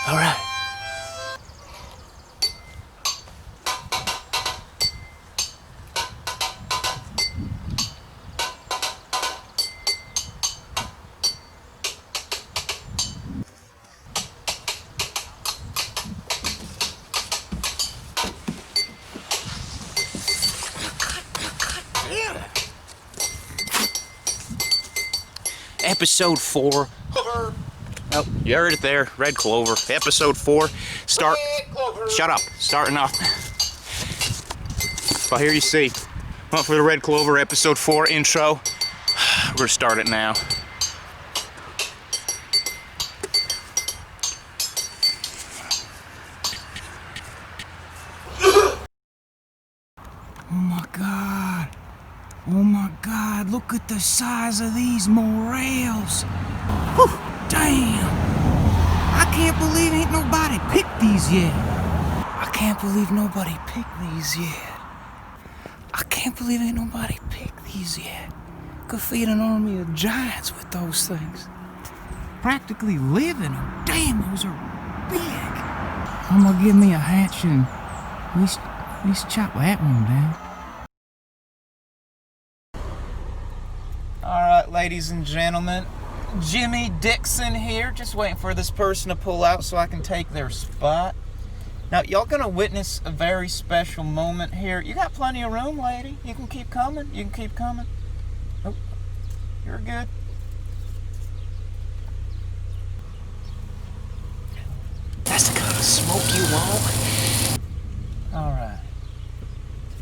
All right. Episode 4. Clover. Oh, you heard it there. Red Clover. Episode 4. Start. Red Clover. Shut up. Starting off. But here you see. Went for the Red Clover episode 4 intro. We're gonna start it now. Oh my God. Oh my God, look at the size of these morels. Whew, damn. I can't believe ain't nobody picked these yet. I can't believe nobody picked these yet. I can't believe ain't nobody picked these yet. Could feed an army of giants with those things. Practically live in them. Damn, those are big. I'm gonna give me a hatch and at least chop that one down. Alright, ladies and gentlemen, Jimmy Dixon here, just waiting for this person to pull out so I can take their spot. Now, y'all gonna witness a very special moment here. You got plenty of room, lady. You can keep coming. You can keep coming. Oh, you're good. That's the kind of smoke you want. Alright.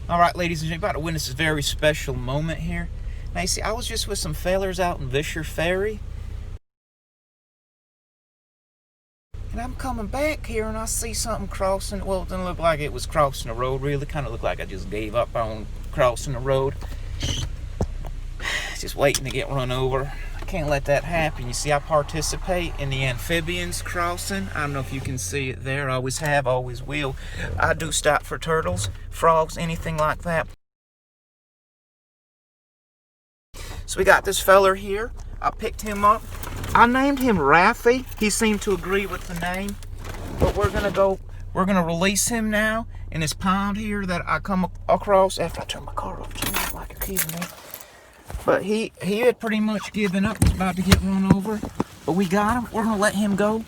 Alright, ladies and gentlemen, about to witness a very special moment here. Now, you see, I was just with some fellers out in Vischer Ferry. And I'm coming back here and I see something crossing. Well, it didn't look like it was crossing the road, really. Kind of looked like I just gave up on crossing the road. Just waiting to get run over. I can't let that happen. You see, I participate in the amphibians crossing. I don't know if you can see it there. I always have, always will. I do stop for turtles, frogs, anything like that. So we got this feller here. I picked him up. I named him Raffy. He seemed to agree with the name. But we're gonna release him now in this pond here that I come across after I turn my car off. Jimmy, like you're keeping me. But he had pretty much given up. Was about to get run over. But we got him. We're gonna let him go.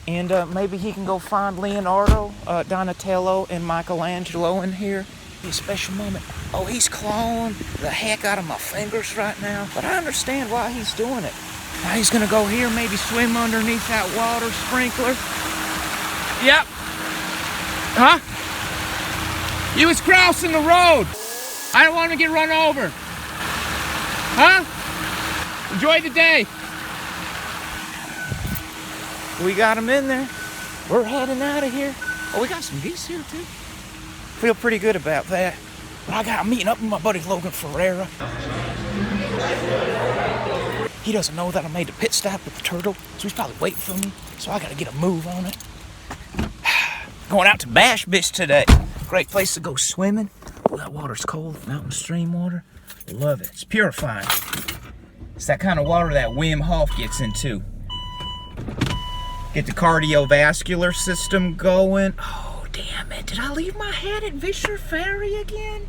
And maybe he can go find Leonardo, Donatello, and Michelangelo in here. A special moment. Oh, he's clawing the heck out of my fingers right now. But I understand why he's doing it. Now he's gonna go here, maybe swim underneath that water sprinkler. Yep. Huh? You was crossing the road. I don't want to get run over. Huh? Enjoy the day. We got him in there. We're heading out of here. Oh, we got some geese here too. Feel pretty good about that. But I'm meeting up with my buddy Logan Ferreira. He doesn't know that I made a pit stop with the turtle, so he's probably waiting for me. So I gotta get a move on it. Going out to Bash Bitch today. Great place to go swimming. Oh, that water's cold, mountain stream water. Love it, it's purifying. It's that kind of water that Wim Hof gets into. Get the cardiovascular system going. Oh, damn it. Did I leave my hat at Vischer Ferry again?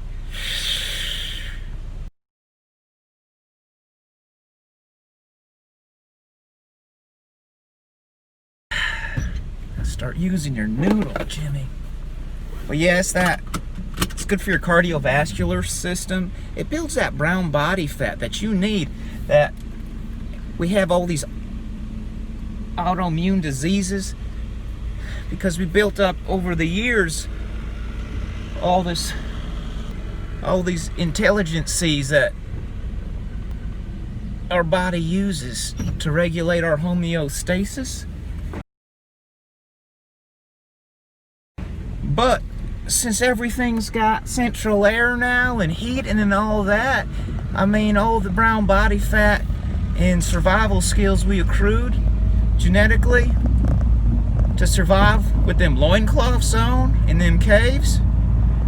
Start using your noodle, Jimmy. But yeah, it's good for your cardiovascular system. It builds that brown body fat that you need. That we have all these autoimmune diseases because we built up over the years all these intelligences that our body uses to regulate our homeostasis. But since everything's got central air now and heat and all that, I mean, all the brown body fat and survival skills we accrued genetically to survive with them loincloths on in them caves,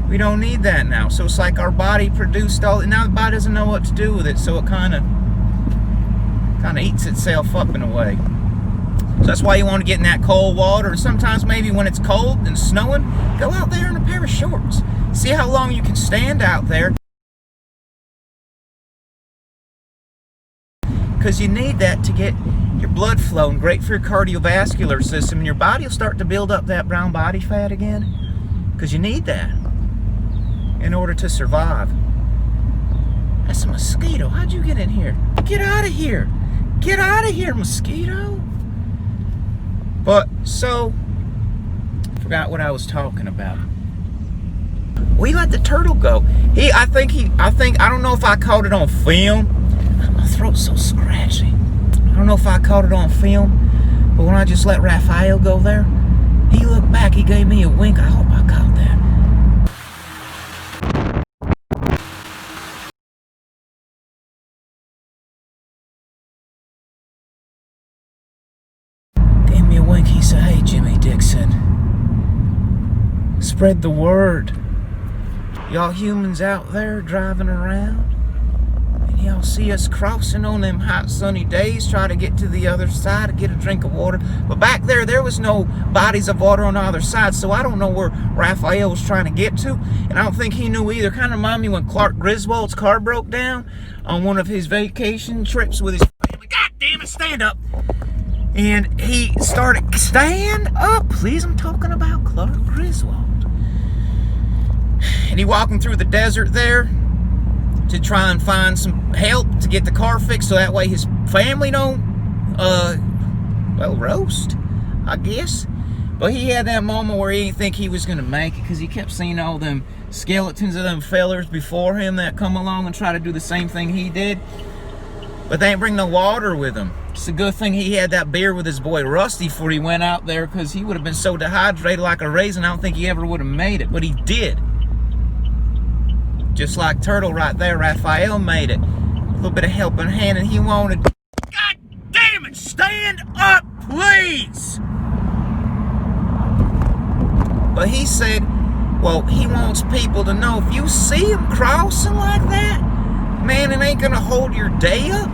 we don't need that now. So it's like our body produced all, now the body doesn't know what to do with it, so it kind of eats itself up in a way. So that's why you want to get in that cold water. And sometimes maybe when it's cold and snowing, go out there in a pair of shorts. See how long you can stand out there. Because you need that to get your blood flowing, great for your cardiovascular system, and your body will start to build up that brown body fat again. Because you need that in order to survive. That's a mosquito. How'd you get in here? Get out of here. Get out of here, mosquito. But, so, forgot what I was talking about. We let the turtle go. I don't know if I caught it on film. My throat's so scratchy. I don't know if I caught it on film, but when I just let Raphael go there, he looked back, he gave me a wink. I hope I caught that. Gave me a wink, he said, "Hey Jimmy Dixon, spread the word. Y'all humans out there driving around, y'all see us crossing on them hot sunny days, try to get to the other side to get a drink of water. But back there was no bodies of water on the other side, so I don't know where Raphael was trying to get to, and I don't think he knew either. Kind of remind me when Clark Griswold's car broke down on one of his vacation trips with his family. God damn it, stand up. And he started, stand up, please, I'm talking about Clark Griswold. And he walking through the desert there to try and find some help to get the car fixed so that way his family don't, well, roast, I guess. But he had that moment where he didn't think he was going to make it because he kept seeing all them skeletons of them fellers before him that come along and try to do the same thing he did. But they ain't bring no water with him. It's a good thing he had that beer with his boy Rusty before he went out there, because he would have been so dehydrated like a raisin, I don't think he ever would have made it. But he did. Just like Turtle right there, Raphael made it. A little bit of helping hand, and he wanted... God damn it! Stand up, please! But he said, well, he wants people to know, if you see him crossing like that, man, it ain't gonna hold your day up.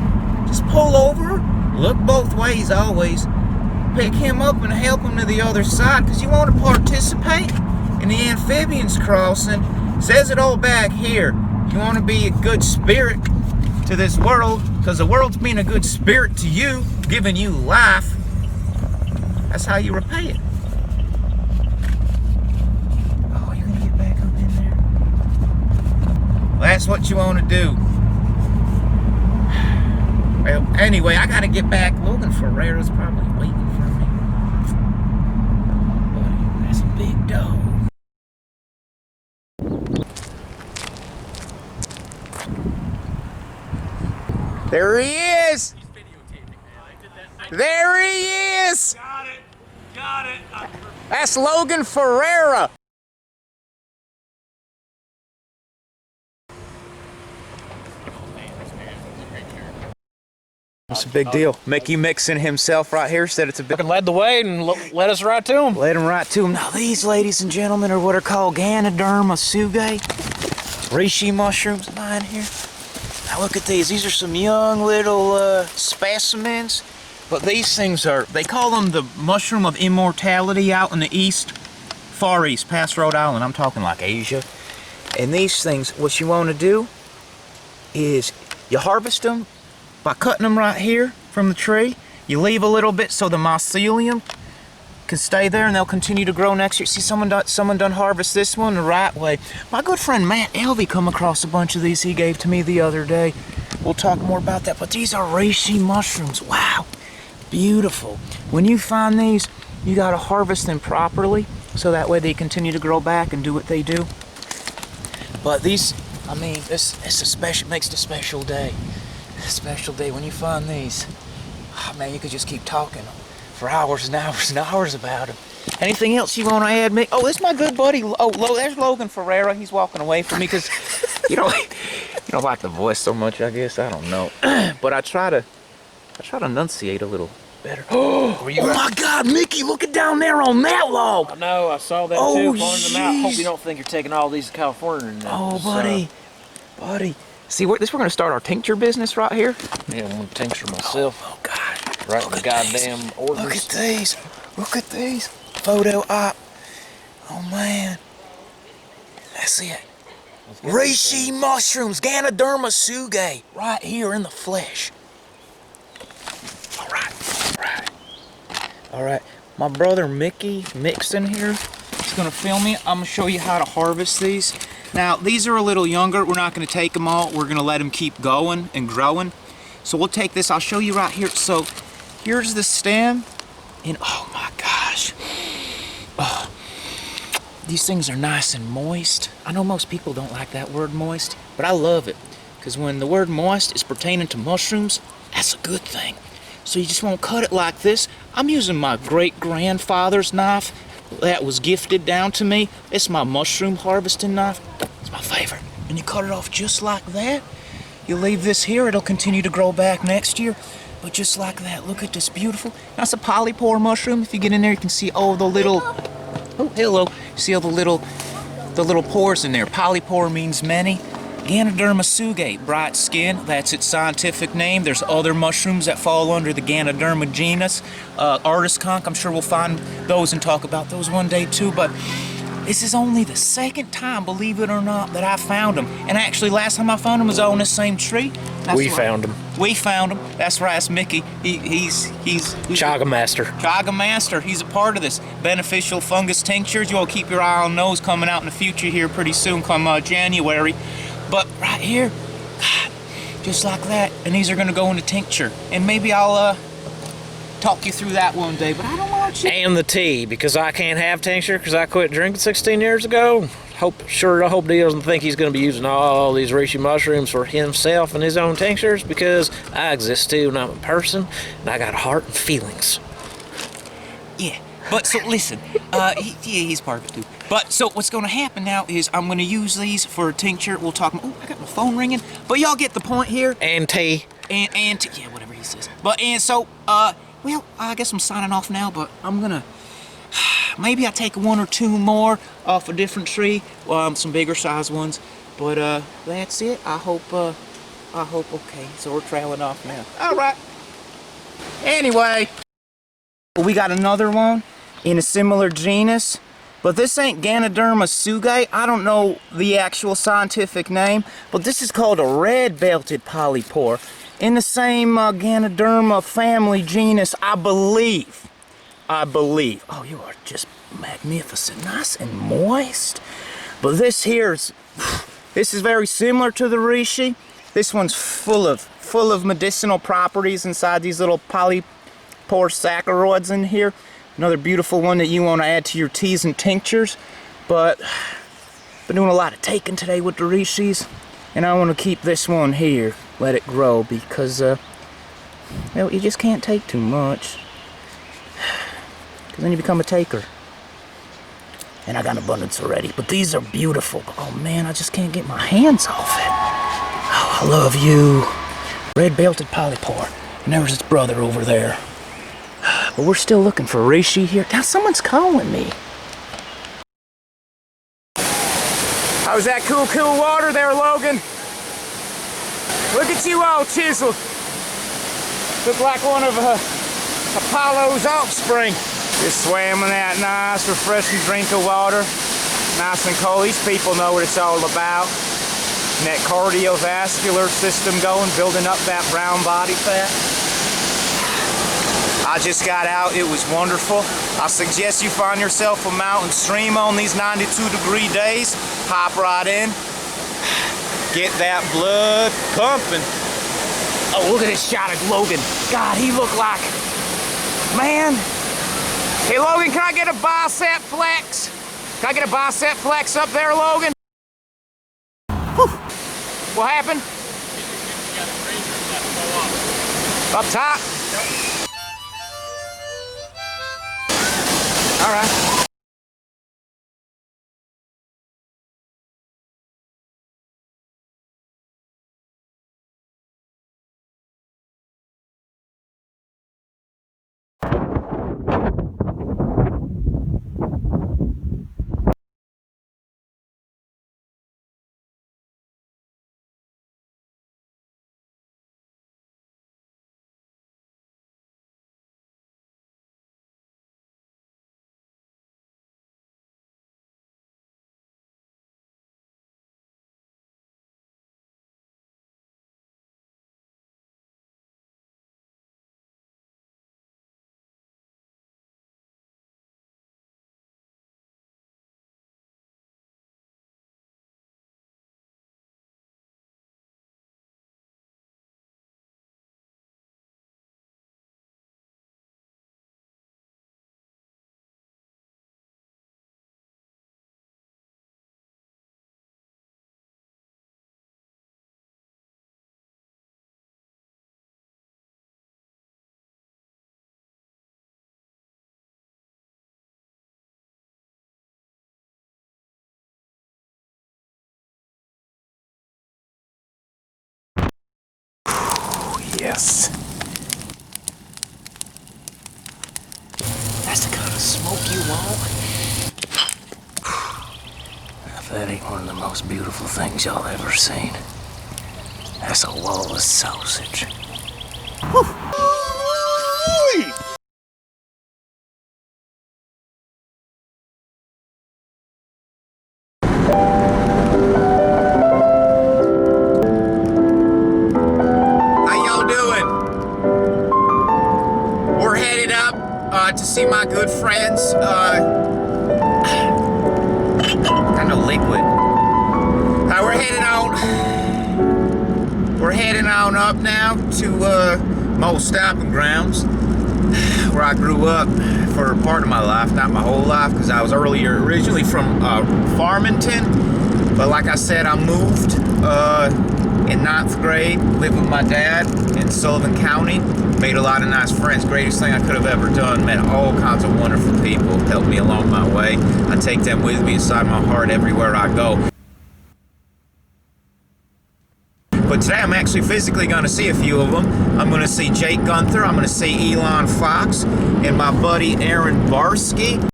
Just pull over, look both ways always, pick him up and help him to the other side, because you want to participate in the amphibians crossing. Says it all back here. You want to be a good spirit to this world, because the world's being a good spirit to you, giving you life. That's how you repay it. Oh, you're gonna get back up in there? Well, that's what you want to do. Well, anyway, I gotta get back. Logan Ferreira's probably waiting for me. Buddy, that's a big dog. There he is! There he is! Got it. That's Logan Ferreira. What's the big deal? Mickey Mixon himself right here said it's a big... Led the way and led us right to him. Led him right to him. Now these, ladies and gentlemen, are what are called Ganoderma sugae. Reishi mushrooms lying here. Now look at these. These are some young little specimens. But these things are, they call them the mushroom of immortality out in the east, far east, past Rhode Island. I'm talking like Asia. And these things, what you want to do is you harvest them by cutting them right here from the tree. You leave a little bit so the mycelium can stay there and they'll continue to grow next year. See, someone done harvest this one the right way. My good friend Matt Elvey come across a bunch of these he gave to me the other day. We'll talk more about that, but these are reishi mushrooms. Wow, beautiful. When you find these, you gotta harvest them properly so that way they continue to grow back and do what they do. But these, I mean, it's a special, makes it a special day. A special day when you find these. Oh man, you could just keep talking for hours and hours and hours about them. Anything else you want to add, Mick? Oh, this is my good buddy. Oh, there's Logan Ferreira. He's walking away from me because you don't like the voice so much, I guess. I don't know. But I try to enunciate a little better. Oh my God, Mickey, look at down there on that log. I know, I saw that too. Pointing them out. Hope you don't think you're taking all these to California. Oh, buddy. See, we're going to start our tincture business right here. Yeah, I'm going to tincture myself. Oh, God. Right in the goddamn orders. Look at these. Look at these. Photo op. Oh man. That's it. Reishi Mushrooms, Ganoderma sugae, right here in the flesh. All right. My brother Mickey Mixon here is gonna film me. I'm gonna show you how to harvest these. Now, these are a little younger. We're not gonna take them all. We're gonna let them keep going and growing. So we'll take this, I'll show you right here. So here's the stem, and oh my gosh. Oh, these things are nice and moist. I know most people don't like that word moist, but I love it. Because when the word moist is pertaining to mushrooms, that's a good thing. So you just won't cut it like this. I'm using my great-grandfather's knife that was gifted down to me. It's my mushroom harvesting knife. It's my favorite. And you cut it off just like that. You leave this here, it'll continue to grow back next year. But just like that, look at this beautiful. That's a polypore mushroom. If you get in there, you can see all the little, oh, hello. See all the little pores in there. Polypore means many. Ganoderma sugae, bright skin, that's its scientific name. There's other mushrooms that fall under the Ganoderma genus. Artist conch, I'm sure we'll find those and talk about those one day too, but this is only the second time, believe it or not, that I found them. And actually, last time I found them was on this same tree. We found them. We found him. That's right, it's Mickey. He's Chaga Master. Chaga Master. He's a part of this. Beneficial fungus tinctures. You'll keep your eye on those coming out in the future here pretty soon, come January. But right here, God, just like that. And these are gonna go into tincture. And maybe I'll talk you through that one day, but I don't want you. And the tea, because I can't have tincture because I quit drinking 16 years ago. I hope he doesn't think he's going to be using all these reishi mushrooms for himself and his own tinctures, because I exist too, and I'm a person, and I got a heart and feelings. Yeah, but so listen, he's part of it too. But so what's going to happen now is I'm going to use these for a tincture. We'll talk. Oh, I got my phone ringing. But y'all get the point here. And tea. And tea, yeah, whatever he says. But and so well, I guess I'm signing off now. But I'm gonna. Maybe I take one or two more off a different tree, some bigger size ones. But that's it. I hope. Okay. So we're trailing off now. All right. Anyway, we got another one in a similar genus, but this ain't Ganoderma sugae. I don't know the actual scientific name, but this is called a red-belted polypore in the same Ganoderma family genus, I believe. Oh, you are just magnificent, nice and moist. But this is very similar to the reishi. This one's full of medicinal properties inside these little polypore saccharoids in here. Another beautiful one that you want to add to your teas and tinctures. But been doing a lot of taking today with the reishis, and I want to keep this one here, let it grow, because well, you just can't take too much. Because then you become a taker. And I got an abundance already. But these are beautiful. Oh man, I just can't get my hands off it. Oh, I love you. Red-belted polypore. And there's its brother over there. But we're still looking for reishi here. Now someone's calling me. How was that cool water there, Logan? Look at you all chiseled. Look like one of Apollo's offspring. Just swam in that nice, refreshing drink of water. Nice and cold. These people know what it's all about. And that cardiovascular system going, building up that brown body fat. I just got out. It was wonderful. I suggest you find yourself a mountain stream on these 92-degree days. Hop right in. Get that blood pumping. Oh, look at this shot of Logan. God, he looked like... Man. Hey, Logan, can I get a bicep flex? Can I get a bicep flex up there, Logan? Whew. What happened? Up top? All right. Yes. That's the kind of smoke you want. If that ain't one of the most beautiful things y'all ever seen, that's a wall of sausage. How y'all doing? We're headed up to see my good friends. Kind of liquid. We're heading on up now to my old stomping grounds, where I grew up for part of my life, not my whole life, because I was originally from Farmington, but like I said, I moved in 9th grade, lived with my dad in Sullivan County, made a lot of nice friends, greatest thing I could have ever done, met all kinds of wonderful people, helped me along my way. I take them with me inside my heart everywhere I go. But today I'm actually physically going to see a few of them. I'm going to see Jake Gunther, I'm going to see Elon Fox, and my buddy Aaron Barsky.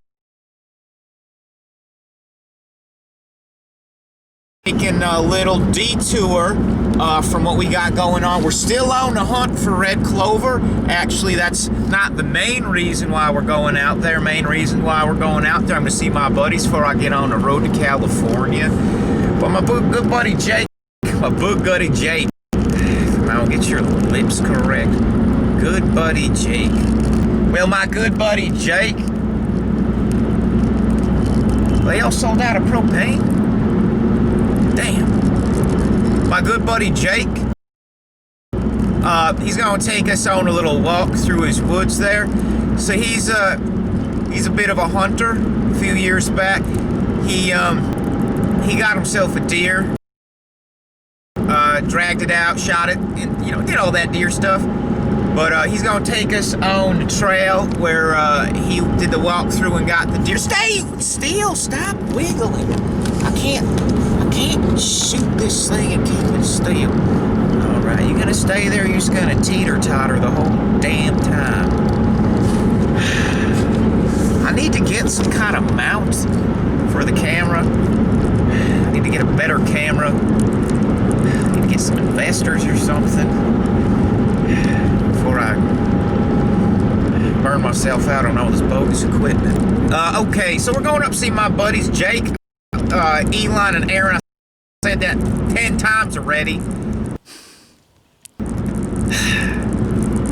Taking a little detour from what we got going on. We're still on the hunt for red clover. Actually, that's not the main reason why we're going out there. Main reason why we're going out there, I'm going to see my buddies before I get on the road to California. But my good buddy Jake, my good buddy Jake, I'll get your lips correct. Good buddy Jake. Well, my good buddy Jake, they all sold out of propane? Damn. My good buddy Jake, he's gonna take us on a little walk through his woods there. So he's a bit of a hunter. A few years back, he got himself a deer, dragged it out, shot it, and did all that deer stuff. But he's gonna take us on the trail where he did the walkthrough and got the deer. Stay still, stop wiggling. I can't shoot this thing and keep it still. Alright, you gonna stay there, or you're just gonna teeter-totter the whole damn time. I need to get some kind of mount for the camera. I need to get a better camera. I need to get some investors or something before I burn myself out on all this bogus equipment. Okay, so we're going up to see my buddies Jake, Elon, and Aaron. I said that 10 times already.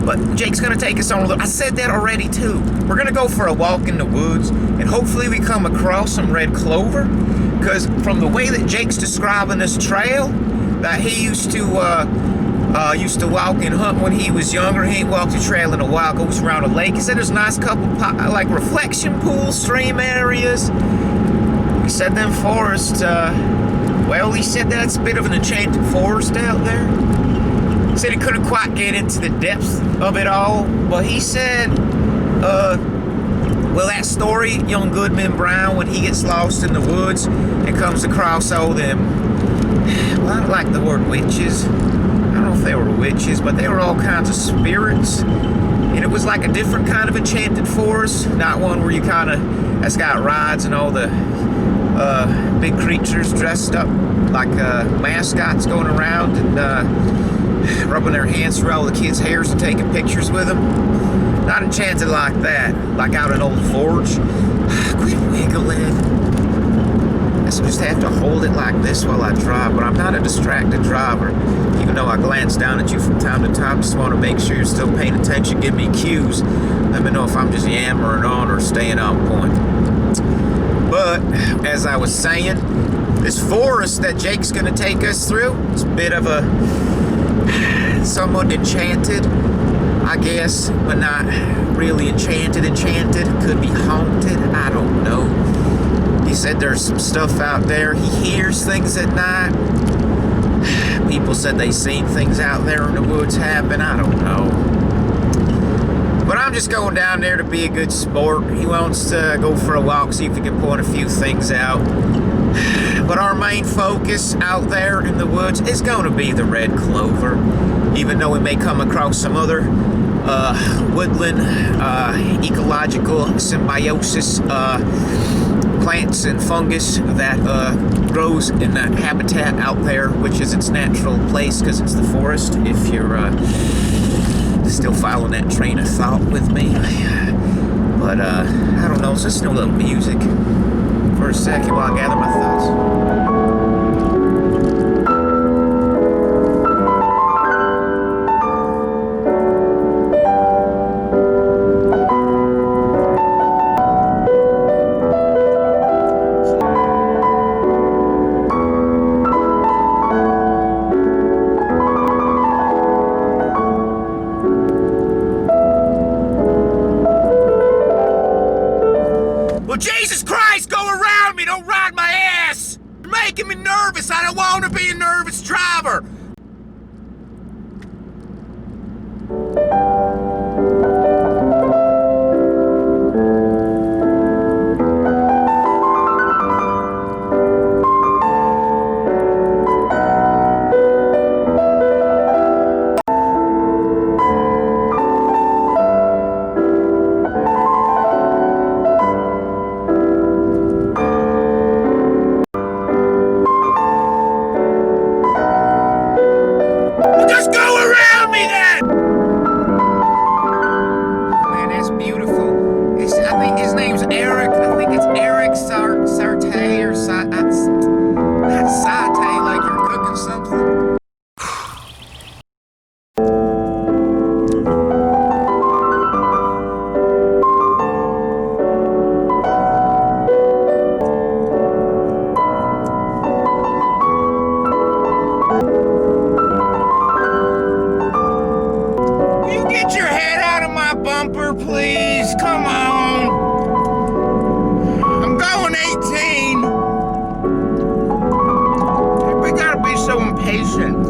But Jake's gonna take us on a little. I said that already too. We're gonna go for a walk in the woods, and hopefully we come across some red clover. Because from the way that Jake's describing this trail that he used to walk and hunt when he was younger, he ain't walked the trail in a while. Goes around a lake. He said there's a nice couple like reflection pools, stream areas. He said them forests. Well, he said that's a bit of an enchanted forest out there. He said he couldn't quite get into the depths of it all, but he said, well, that story, young Goodman Brown, when he gets lost in the woods and comes across all them, well, I don't like the word witches. I don't know if they were witches, but they were all kinds of spirits. And it was like a different kind of enchanted forest, not one where you that's got rides and all the big creatures dressed up like mascots going around and rubbing their hands through all the kids' hairs and taking pictures with them. Not enchanted like that, like out in Old Forge. Quit wiggling. I just have to hold it like this while I drive, but I'm not a distracted driver. Even though I glance down at you from time to time, just want to make sure you're still paying attention, give me cues. Let me know if I'm just yammering on or staying on point. But, as I was saying, this forest that Jake's going to take us through, it's a bit of a somewhat enchanted, I guess, but not really enchanted. Could be haunted, I don't know. He said there's some stuff out there. He hears things at night. People said they seen things out there in the woods happen, I don't know. But I'm just going down there to be a good sport. He wants to go for a walk, see if he can point a few things out. But our main focus out there in the woods is going to be the red clover, even though we may come across some other woodland ecological symbiosis plants and fungus that grows in that habitat out there, which is its natural place because it's the forest. If you're still following that train of thought with me. But I don't know, let's listen to a little music for a second while I gather my thoughts. Well, Jesus Christ, go around me, don't ride my ass! You're making me nervous, I don't want to be a nervous driver! Just go around me then! Man, that's beautiful. I think his name's Eric. I think it's Eric Sarte or not Sate, like you're cooking something. Get your head out of my bumper, please. Come on. I'm going 18. We gotta be so impatient.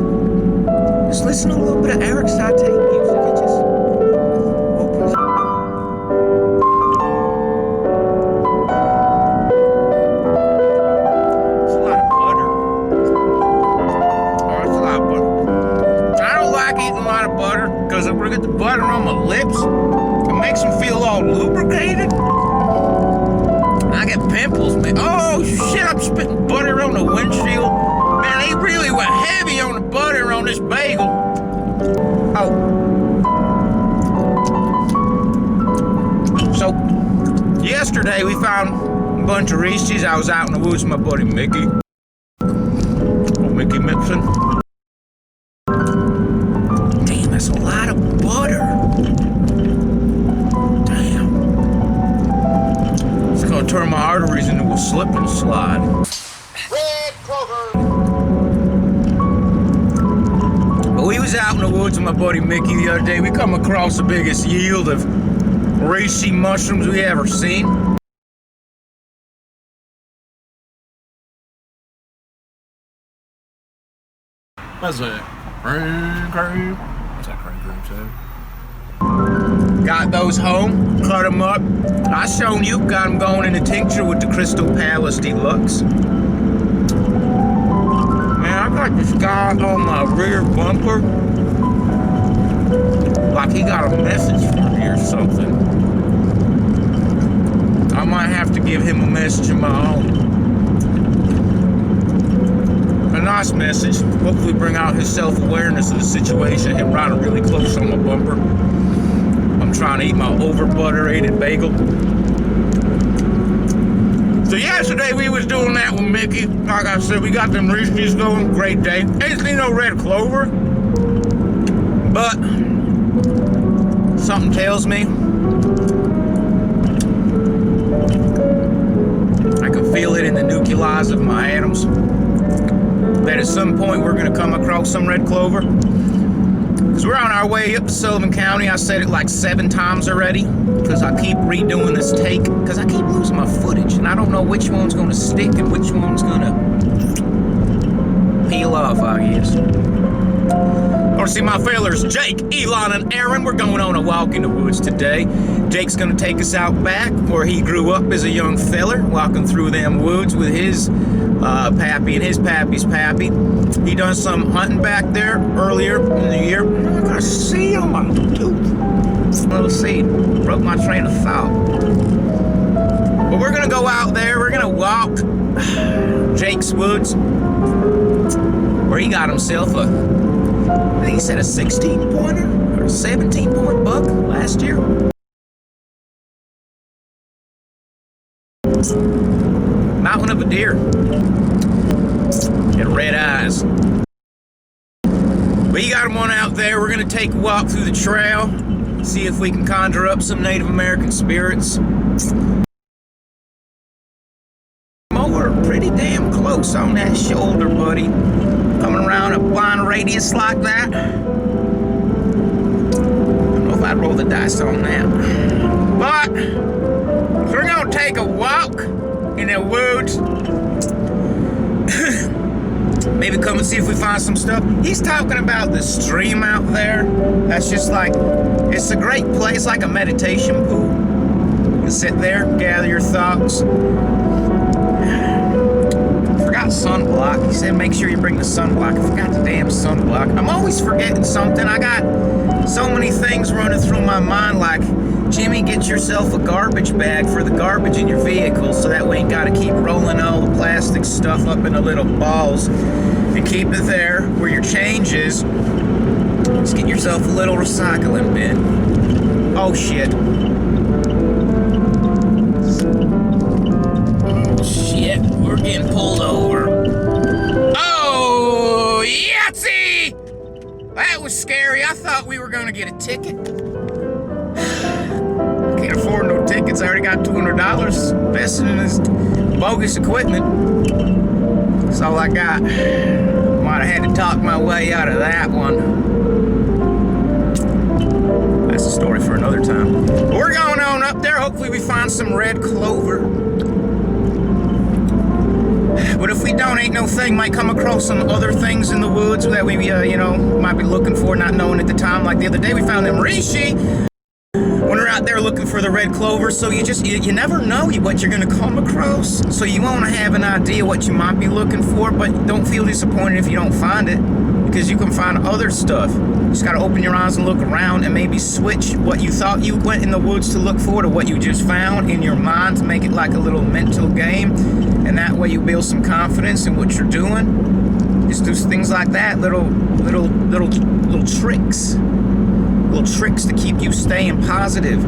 Just listen to a little bit of Eric Sate music. It just opens up. It's a lot of butter. Oh, it's a lot of butter. I don't like eating a lot of butter because I'm gonna get the butter on my lips. It makes them feel all lubricated. I get pimples, man. Oh shit, I'm spitting butter on the windshield. Man, they really went heavy on the butter on this bagel. Oh. So, yesterday we found a bunch of Reese's. I was out in the woods with my buddy Mickey. Oh, Mickey Mixon. Damn, that's a lot of butter. Damn. It's gonna turn my arteries into a slip and slide. Red Clover. But we was out in the woods with my buddy Mickey the other day. We come across the biggest yield of Reishi mushrooms we ever seen. What's that? Cream? What's that cream say? Got those home, cut them up. I shown you, got them going in a tincture with the Crystal Palace Deluxe. Man, I got this guy on my rear bumper. Like he got a message for me or something. I might have to give him a message of my own. A nice message. Hopefully bring out his self-awareness of the situation. Him riding really close on my bumper. I'm trying to eat my over-butterated bagel. So yesterday we was doing that with Mickey. Like I said, we got them Reese's going. Great day. Ain't seen no red clover. But something tells me I can feel it in the nuclei of my atoms that at some point we're going to come across some red clover. Because we're on our way up to Sullivan County. I said it like 7 times already because I keep redoing this take because I keep losing my footage and I don't know which one's going to stick and which one's going to peel off, I guess. Or see my fellas, Jake, Elon, and Aaron. We're going on a walk in the woods today. Jake's gonna take us out back where he grew up as a young feller, walking through them woods with his Pappy and his Pappy's Pappy. He done some hunting back there earlier in the year. I got a seed on my tooth. Little seed. Broke my train of thought. But we're gonna go out there. We're gonna walk Jake's woods, where he got himself I think he said a 16-pointer or a 17-point buck last year. Mountain of a deer. Got red eyes. We got him one out there. We're gonna take a walk through the trail, see if we can conjure up some Native American spirits. We're pretty damn close on that shoulder, buddy. Coming around a blind radius like that. I don't know if I'd roll the dice on that. But we're gonna take a walk in the woods. Maybe come and see if we find some stuff. He's talking about the stream out there. That's just like, it's a great place, like a meditation pool. You can sit there, gather your thoughts. Forgot sunblock. He said make sure you bring the sunblock. I forgot the damn sunblock. I'm always forgetting something. I got so many things running through my mind, like, Jimmy, get yourself a garbage bag for the garbage in your vehicle, so that way you gotta keep rolling all the plastic stuff up into little balls and keep it there where your change is. Just get yourself a little recycling bin. Oh shit. Shit, we're getting pulled over. Oh, Yahtzee! That was scary. I thought we were gonna get a ticket. Can't afford no tickets. I already got $200 invested in this bogus equipment. That's all I got. Might have had to talk my way out of that one. That's a story for another time. But we're going on up there. Hopefully we find some red clover. But if we don't, ain't no thing. Might come across some other things in the woods that we, might be looking for, not knowing at the time. Like the other day, we found them Rishi when we're out there looking for the red clover. So you never know what you're going to come across. So you want to have an idea what you might be looking for, but don't feel disappointed if you don't find it, because you can find other stuff. You just got to open your eyes and look around and maybe switch what you thought you went in the woods to look for to what you just found in your mind, to make it like a little mental game. And that way you build some confidence in what you're doing. Just do things like that, little tricks. Little tricks to keep you staying positive,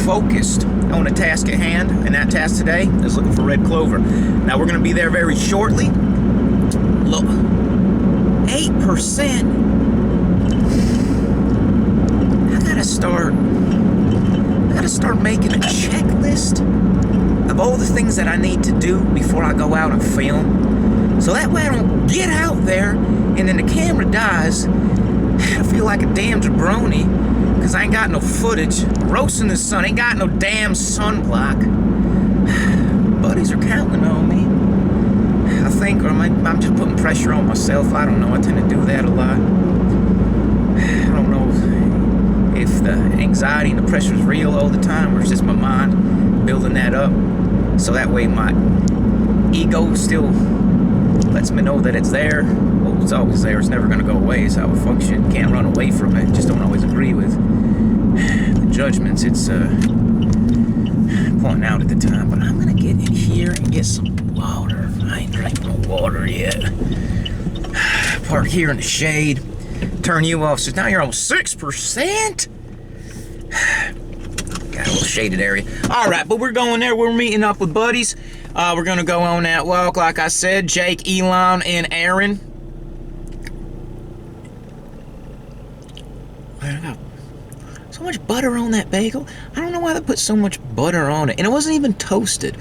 focused on a task at hand. And that task today is looking for red clover. Now we're gonna be there very shortly. Look, 8%. I gotta start making a checklist of all the things that I need to do before I go out and film. So that way I don't get out there and then the camera dies. I feel like a damn jabroni because I ain't got no footage. Roasting the sun, ain't got no damn sunblock. Buddies are counting on me. I think, or I'm just putting pressure on myself. I don't know. I tend to do that a lot. I don't know if the anxiety and the pressure is real all the time, or it's just my mind building that up. So that way my ego still lets me know that it's there. Well, it's always there. It's never going to go away. It's how it functions. Can't run away from it. Just don't always agree with the judgments it's pointing out at the time. But I'm going to get in here and get some water. I ain't drinking no water yet. Park here in the shade. Turn you off. So now you're on 6%. Got a little shaded area. All right, but we're going there. We're meeting up with buddies. We're going to go on that walk, like I said. Jake, Elon, and Aaron. I got so much butter on that bagel. I don't know why they put so much butter on it. And it wasn't even toasted.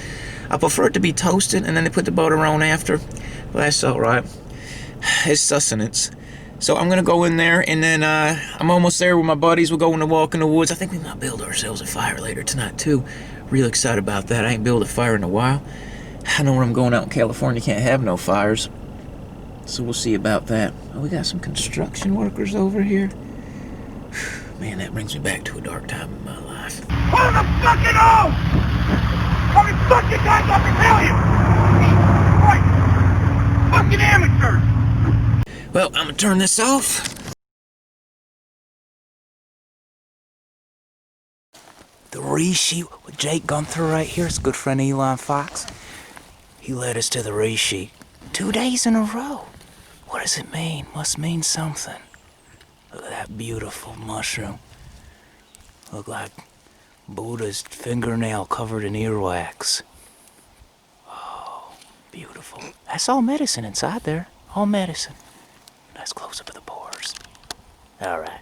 I prefer it to be toasted, and then they put the butter on after. But that's all right. It's sustenance. So I'm going to go in there, and then I'm almost there with my buddies. We're going to walk in the woods. I think we might build ourselves a fire later tonight, too. Real excited about that. I ain't built a fire in a while. I know where I'm going out in California. Can't have no fires. So we'll see about that. Oh, we got some construction workers over here. Man, that brings me back to a dark time in my life. Hold the fucking on! How many fucking times I can tell you? Right. fucking amateurs! Well, I'm gonna turn this off. The Reishi with Jake Gunther right here. It's a good friend Elon Fox. He led us to the Reishi 2 days in a row. What does it mean? Must mean something. Look at that beautiful mushroom. Look like Buddha's fingernail covered in earwax. Oh, beautiful. That's all medicine inside there. All medicine. Nice close up of the pores. All right.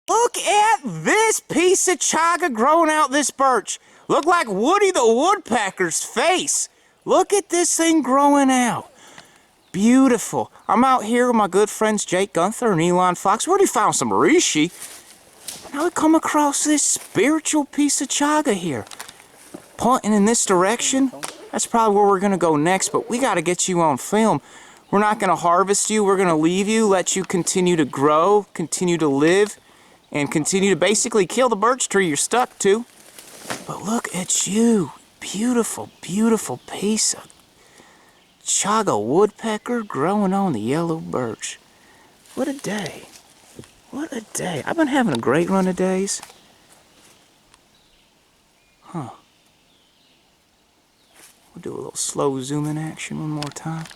Look at this piece of chaga growing out this birch. Look like Woody the Woodpecker's face. Look at this thing growing out. Beautiful. I'm out here with my good friends Jake Gunther and Elon Fox. We already found some Reishi. Now we come across this spiritual piece of chaga here. Pointing in this direction. That's probably where we're going to go next, but we got to get you on film. We're not going to harvest you. We're going to leave you, let you continue to grow, continue to live, and continue to basically kill the birch tree you're stuck to. But look at you. Beautiful, beautiful piece of chaga woodpecker growing on the yellow birch. What a day. What a day. I've been having a great run of days. Huh. We'll do a little slow zoom in action one more time.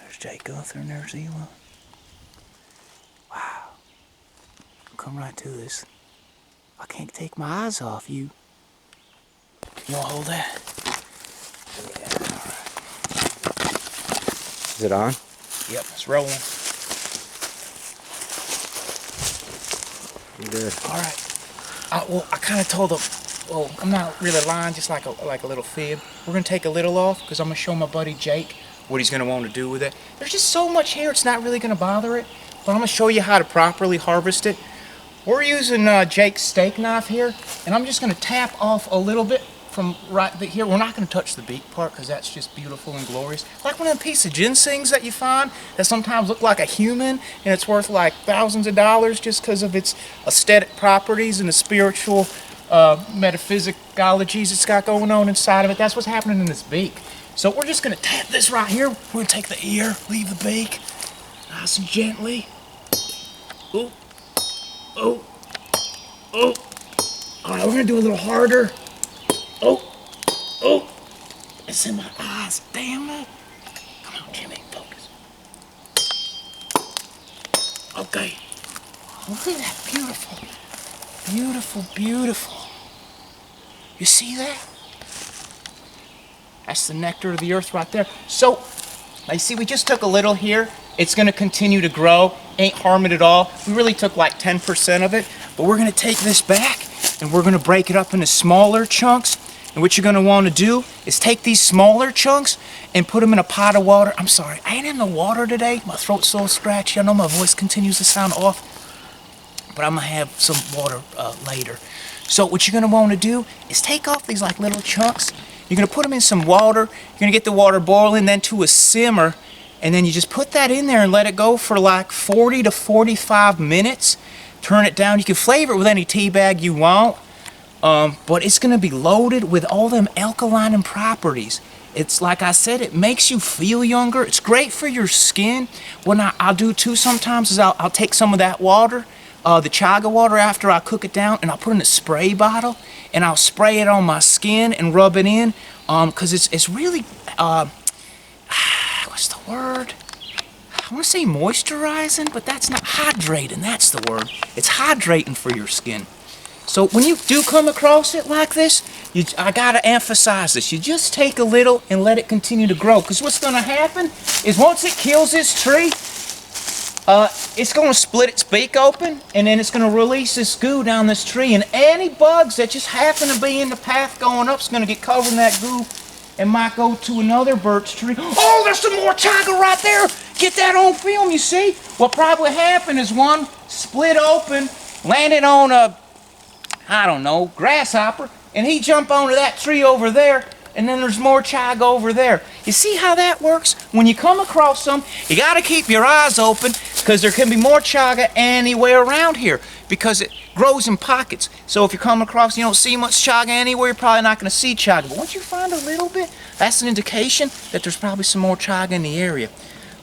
There's Jake Gunther and there's Elon. Wow. Come right to this. I can't take my eyes off you. You wanna hold that? Yeah, alright. Is it on? Yep, it's rolling. You good? Alright. Well, I kind of told them, well, I'm not really lying, just like a little fib. We're going to take a little off because I'm going to show my buddy Jake what he's going to want to do with it. There's just so much here, it's not really going to bother it. But I'm going to show you how to properly harvest it. We're using Jake's steak knife here, and I'm just going to tap off a little bit from right here. We're not going to touch the beak part because that's just beautiful and glorious. Like one of the pieces of ginsengs that you find that sometimes look like a human, and it's worth like thousands of dollars just because of its aesthetic properties and the spiritual metaphysicologies it's got going on inside of it. That's what's happening in this beak. So we're just going to tap this right here. We're going to take the ear, leave the beak, nice and gently. Ooh. Oh, oh. All right, we're gonna do a little harder. Oh, oh. It's in my eyes, damn it. Come on, Jimmy, focus. Okay. Oh, look at that, beautiful. Beautiful, beautiful. You see that? That's the nectar of the earth right there. So, you see, we just took a little here. It's going to continue to grow. Ain't harming at all. We really took like 10% of it. But we're going to take this back and we're going to break it up into smaller chunks. And what you're going to want to do is take these smaller chunks and put them in a pot of water. I'm sorry, I ain't in the water today. My throat's so scratchy. I know my voice continues to sound off. But I'm going to have some water later. So what you're going to want to do is take off these like little chunks. You're going to put them in some water. You're going to get the water boiling, then to a simmer. And then you just put that in there and let it go for like 40 to 45 minutes. Turn it down. You can flavor it with any tea bag you want. But it's going to be loaded with all them alkaline properties. It's like I said, it makes you feel younger. It's great for your skin. What I'll do too sometimes is I'll take some of that water, the chaga water, after I cook it down, and I'll put it in a spray bottle. And I'll spray it on my skin and rub it in. Because it's really... what's the word? I want to say moisturizing, but that's not hydrating. That's the word. It's hydrating for your skin. So when you do come across it like this, I gotta emphasize this. You just take a little and let it continue to grow. Because what's gonna happen is once it kills this tree, it's gonna split its beak open, and then it's gonna release this goo down this tree. And any bugs that just happen to be in the path going up is gonna get covered in that goo and might go to another birch tree. Oh, there's some more chaga right there. Get that on film, you see? What probably happened is one split open, landed on a, I don't know, grasshopper, and he jumped onto that tree over there, and then there's more chaga over there. You see how that works? When you come across some, you gotta keep your eyes open, because there can be more chaga anywhere around here. because it grows in pockets. So if you come across, you don't see much chaga anywhere, you're probably not going to see chaga. But once you find a little bit, that's an indication that there's probably some more chaga in the area.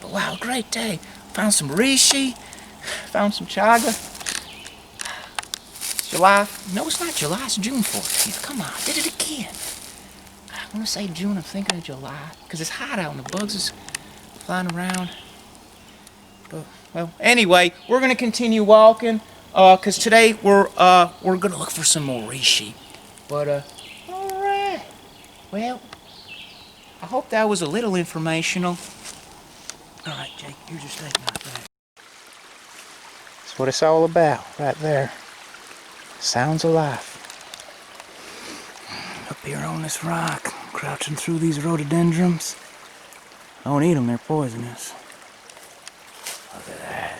But wow, great day. Found some reishi, found some chaga. July, no, it's not July, it's June 14th. Come on, I did it again. I want to say June, I'm thinking of July, because it's hot out and the bugs is flying around. But, well, anyway, we're going to continue walking, because today we're going to look for some more reishi. But, alright. Well, I hope that was a little informational. Alright, Jake, here's your steak knife back. That's what it's all about, right there. Sounds alive. Up here on this rock, crouching through these rhododendrons. Don't eat them, they're poisonous. Look at that.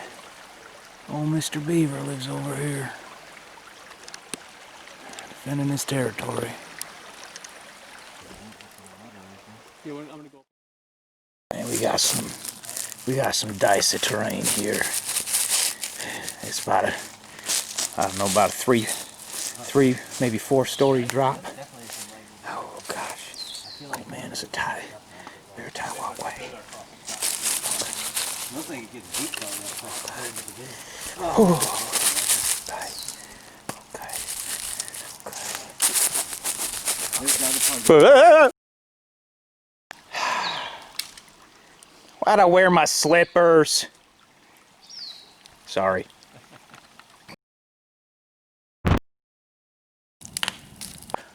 Old Mr. Beaver lives over here, defending his territory. And we got some dicey terrain here. It's about a, I don't know, about a three, maybe 4-story drop. Oh gosh. Oh man, it's a very tight walkway. Oh. Okay. Why'd I wear my slippers? Sorry.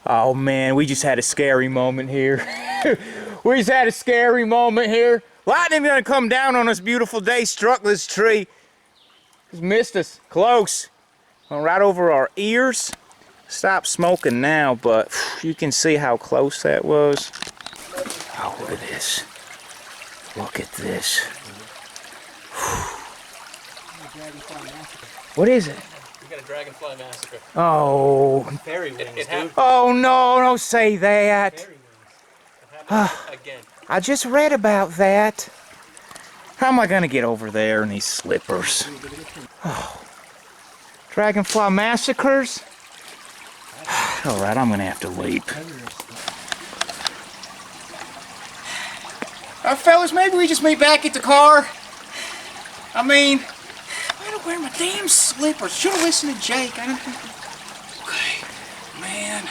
Oh man, we just had a scary moment here. We just had a scary moment here. Lightning gonna come down on us beautiful day, struck this tree. Just missed us, close. Went right over our ears. Stop smoking now, but you can see how close that was. Oh, look at this. Look at this. What is it? We got a dragonfly massacre. Oh. Fairy wings, dude. Oh no, don't say that. Fairy wings. It happened again. I just read about that. How am I gonna get over there in these slippers? Oh. Dragonfly massacres? Alright, I'm gonna have to leap. Fellas, maybe we just meet back at the car. I mean, I don't wear my damn slippers. Should've listened to Jake. I don't think. Okay, man.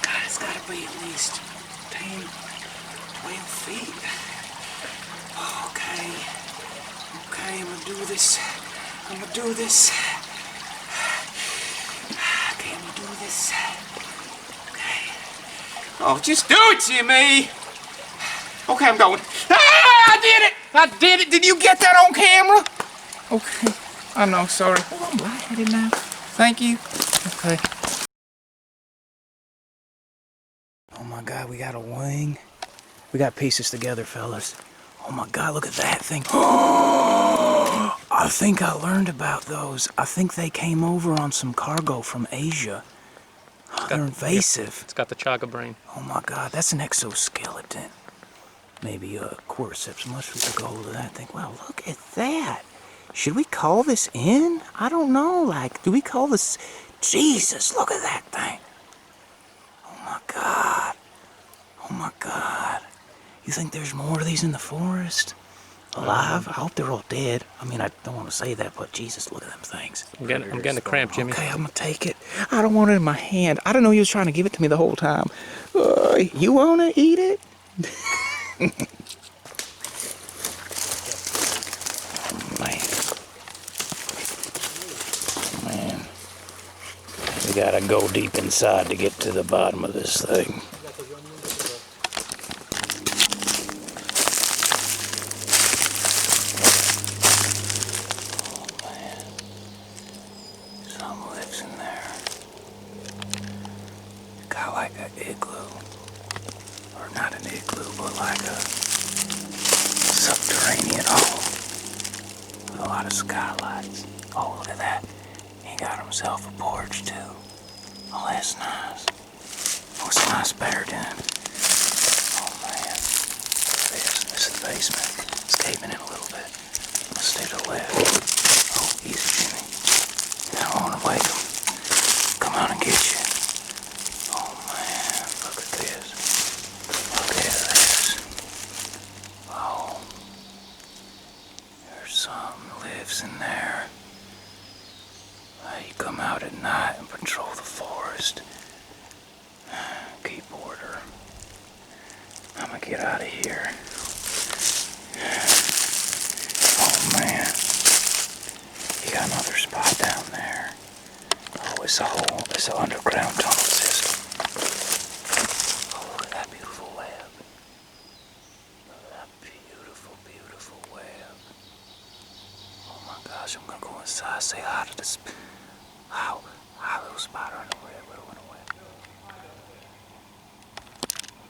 God, it's gotta be at least 10, 12 feet. Okay. Okay, I'm gonna do this. I'm gonna do this. Okay, I'm gonna do this. Okay. Oh, just do it, Jimmy. Okay, I'm going. Ah, I did it! I did it! Did you get that on camera? Okay. I know, sorry. Oh, I'm lightheaded now. Thank you. Okay. Oh my God, we got a wing. We got pieces together, fellas. Oh my God, look at that thing. I think I learned about those. I think they came over on some cargo from Asia. They're invasive. It's got the chaga brain. Oh my God, that's an exoskeleton. Maybe a cordyceps mushroom took a hold of that thing. Wow, look at that. Should we call this in? I don't know. Like, do we call this? Jesus, look at that thing. Oh my God. Oh my God. You think there's more of these in the forest? Alive? I hope they're all dead. I mean, I don't want to say that, but Jesus, look at them things. I'm getting a cramp, Jimmy. Okay, I'm gonna take it. I don't want it in my hand. I don't know he was trying to give it to me the whole time. You wanna eat it? Man, we gotta go deep inside to get to the bottom of this thing. Oh man, some lives in there. Got like an igloo. Or not an igloo, but like a subterranean hole with a lot of skylights. Oh, look at that. He got himself a porch too. Oh, that's nice. Oh, it's a nice bear den. Oh man. This is the basement. It's caving in a little bit. Let's stay to the left. Oh, easy, Jimmy. you come out at night and patrol the forest. Keep order. I'm gonna get out of here. Oh man. You got another spot down there. Oh, it's an underground tunnel system. Oh, look at that beautiful web. Look at that beautiful, beautiful web. Oh my gosh, I'm gonna go inside, say hi to this. Hi, little spider in the web, little in the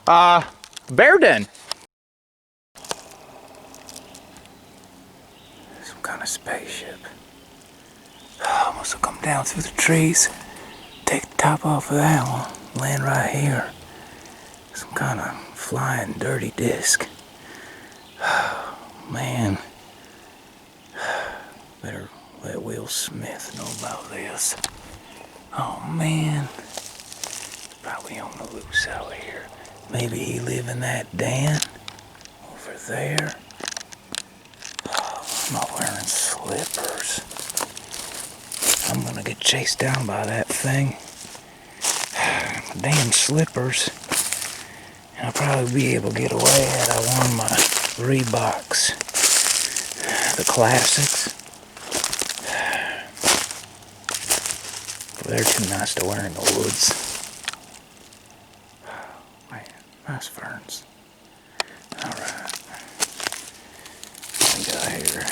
web. Bear den. Some kind of spaceship. Oh, must have come down through the trees. Take the top off of that one. Land right here. Some kind of flying dirty disc. Oh, man. Better let Will Smith know about this. Oh man. Probably on the loose out here. Maybe he live in that den over there. Oh, I'm not wearing slippers. I'm gonna get chased down by that thing. Damn slippers. And I'll probably be able to get away had I worn my Reeboks. The classics. They're too nice to wear in the woods. Man, nice ferns. Alright. We got here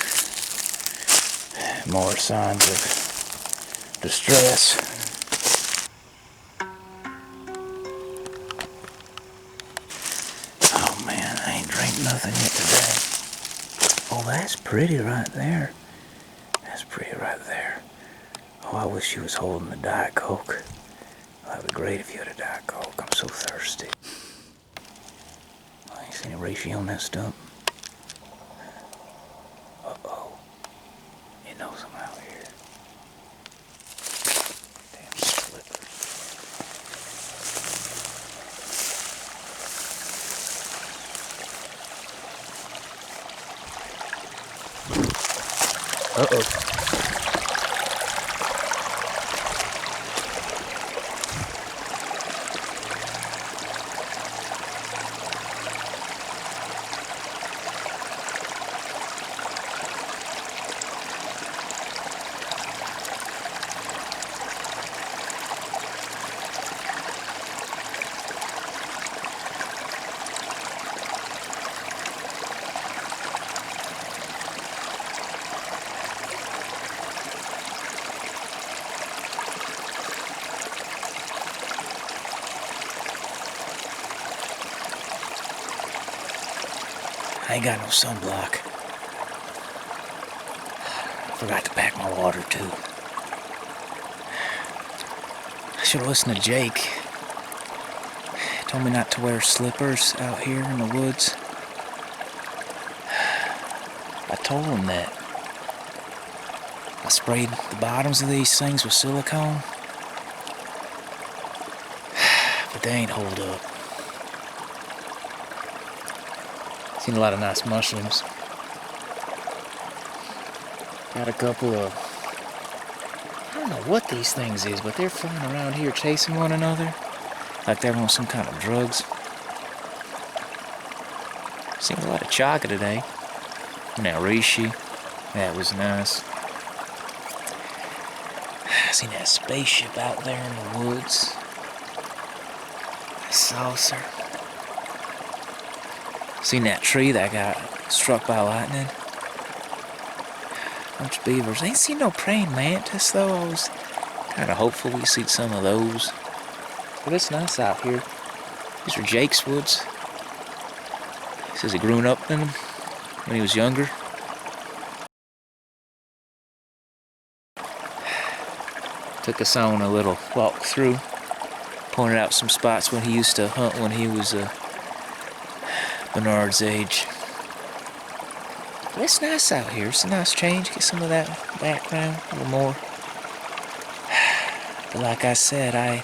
more signs of distress. Oh man, I ain't drank nothing yet today. Oh, that's pretty right there. That's pretty right there. Oh, I wish you was holding the Diet Coke. That'd be great if you had a Diet Coke. I'm so thirsty. Oh, you see any Reishi on that stump? Uh-oh. He knows I'm out here. Damn slipper. Uh-oh. I ain't got no sunblock. Forgot to pack my water too. I should have listened to Jake. He told me not to wear slippers out here in the woods. I told him that. I sprayed the bottoms of these things with silicone. But they ain't hold up. Seen a lot of nice mushrooms. Got a couple of, I don't know what these things is, but they're flying around here chasing one another. Like they're on some kind of drugs. Seen a lot of chaga today. Now Reishi, that was nice. Seen that spaceship out there in the woods. A saucer. Seen that tree that got struck by lightning. Bunch of beavers. Ain't seen no praying mantis though. I was kind of hopeful we'd see some of those. But it's nice out here. These are Jake's woods. He says he grew up in them when he was younger. Took us on a little walk through. Pointed out some spots when he used to hunt when he was Bernard's age. But it's nice out here. It's a nice change. Get some of that background a little more. But like I said, I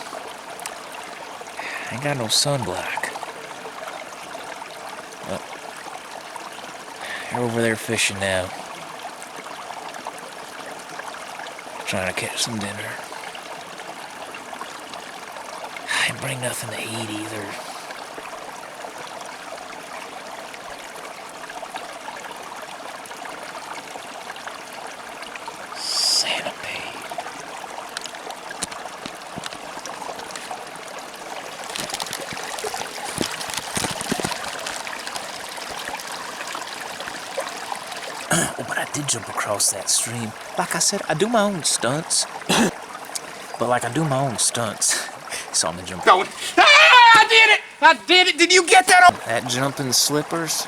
ain't got no sunblock. Oh. They're over there fishing now. Trying to catch some dinner. I didn't bring nothing to eat either. Centipede. Oh, but I did jump across that stream. Like I said, I do my own stunts. So I'm gonna jump. Going. Ah, I did it! I did it! Did you get that? That jumping slippers.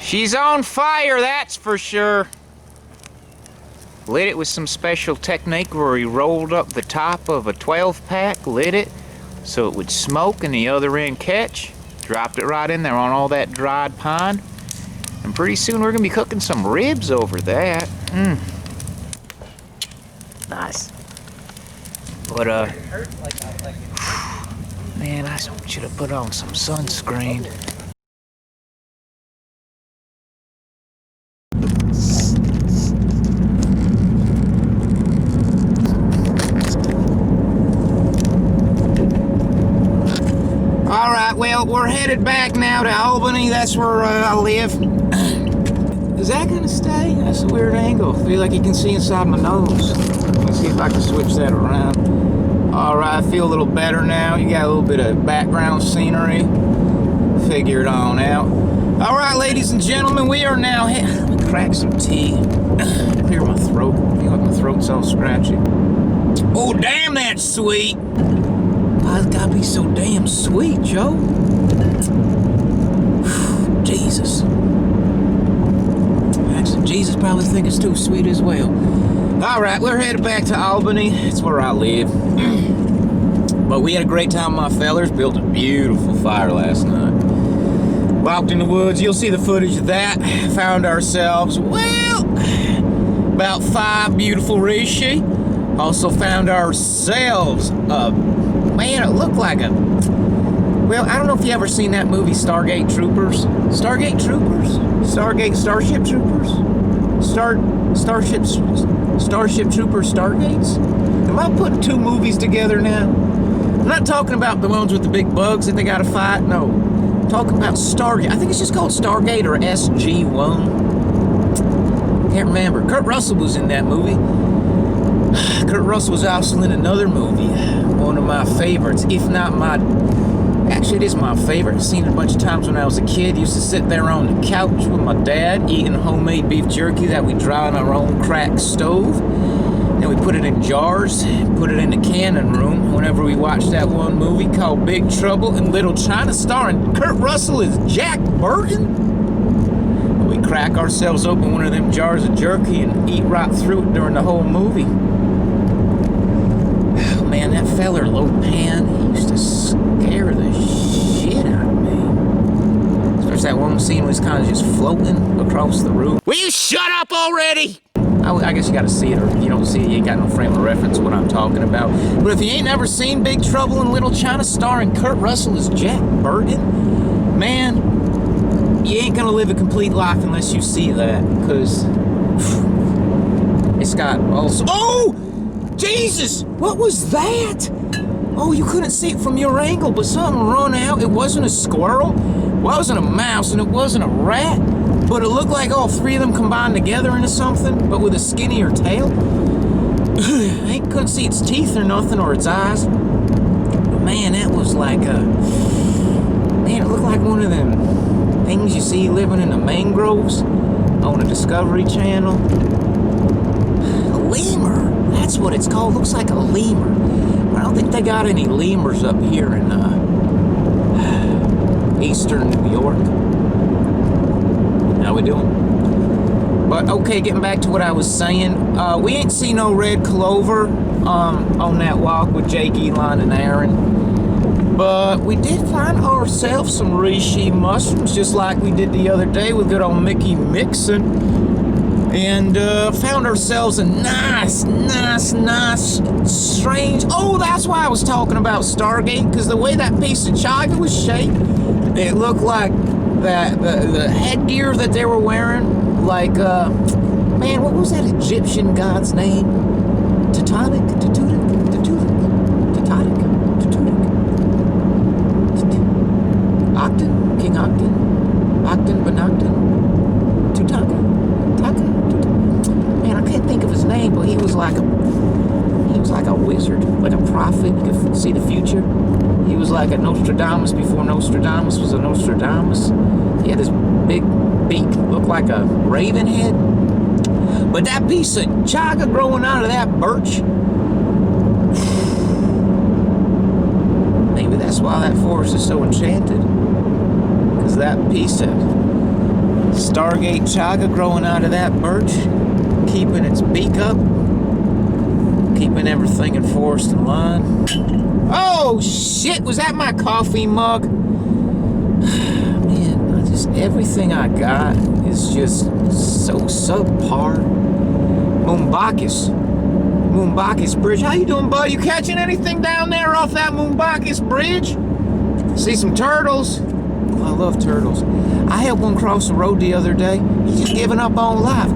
She's on fire, that's for sure. Lit it with some special technique where he rolled up the top of a 12-pack, lit it so it would smoke and the other end catch. Dropped it right in there on all that dried pine. And pretty soon we're gonna be cooking some ribs over that. Nice. But, man, I should have put on some sunscreen. All right, well, we're headed back now to Albany. That's where I live. Is that gonna stay? That's a weird angle. I feel like you can see inside my nose. Let's see if I can switch that around. All right, I feel a little better now. You got a little bit of background scenery. Figure it on out. All right, ladies and gentlemen, we are now let me crack some tea. Clear my throat. I feel like my throat's all scratchy. Oh, damn, that's sweet. Why it's gotta be so damn sweet, Joe? Jesus. Actually, Jesus probably think it's too sweet as well. All right, we're headed back to Albany. It's where I live. But we had a great time, my fellers. Built a beautiful fire last night. Walked in the woods. You'll see the footage of that. Found ourselves, well, about 5 beautiful Rishi. Also found ourselves man, it looked like a... Well, I don't know if you ever seen that movie, Stargate Troopers. Starship Troopers? Starship Troopers, Stargates? Am I putting 2 movies together now? I'm not talking about the ones with the big bugs that they gotta fight, no. I'm talking about Stargate. I think it's just called Stargate or SG-1. Can't remember. Kurt Russell was in that movie. Kurt Russell was also in another movie, one of my favorites, if not my... Actually, it is my favorite. I've seen it a bunch of times when I was a kid. Used to sit there on the couch with my dad, eating homemade beef jerky that we dry on our own cracked stove. Then we put it in jars, put it in the cannon room whenever we watched that one movie called Big Trouble in Little China, starring Kurt Russell as Jack Burton. We crack ourselves open one of them jars of jerky and eat right through it during the whole movie. Oh man, that feller Lopan, he used to scare the shit out of me. Especially that one scene where he's kind of just floating across the room. Will you shut up already? I guess you gotta see it, or if you don't see it, you ain't got no frame of reference what I'm talking about. But if you ain't never seen Big Trouble in Little China starring Kurt Russell as Jack Burton, man, you ain't gonna live a complete life unless you see that, because it's got also... Oh! Jesus! What was that? Oh, you couldn't see it from your angle, but something run out. It wasn't a squirrel, it wasn't a mouse, and it wasn't a rat, but it looked like all 3 of them combined together into something, but with a skinnier tail. I couldn't see its teeth or nothing, or its eyes. But man, that was like a... Man, it looked like one of them things you see living in the mangroves on the Discovery Channel. A lemur. That's what it's called. Looks like a lemur. I don't think they got any lemurs up here in eastern New York. How we doing? But okay, getting back to what I was saying. We ain't seen no red clover on that walk with Jake, Elon, and Aaron. But we did find ourselves some Reishi mushrooms, just like we did the other day with good old Mickey Mixon. And found ourselves a nice, strange... Oh, that's why I was talking about Stargate, because the way that piece of chiga was shaped, it looked like that the headgear that they were wearing like, man, what was that Egyptian god's name? Titanic? Octon? King Octon? Octon, Benocton? Tutaka? Man, I can't think of his name, but he was like a wizard, like a prophet. He could see the future. He was like a Nostradamus before Nostradamus was a Nostradamus. He had this big beak, looked like a raven head. But that piece of chaga growing out of that birch, maybe that's why that forest is so enchanted. Because that piece of Stargate chaga growing out of that birch, keeping its beak up, keeping everything in forest in line. Oh shit, was that my coffee mug? Man, everything I got is just so subpar. Moombakis Bridge. How you doing, bud? You catching anything down there off that Moombakis Bridge? See some turtles? Oh, I love turtles. I helped one cross the road the other day. He's just giving up on life.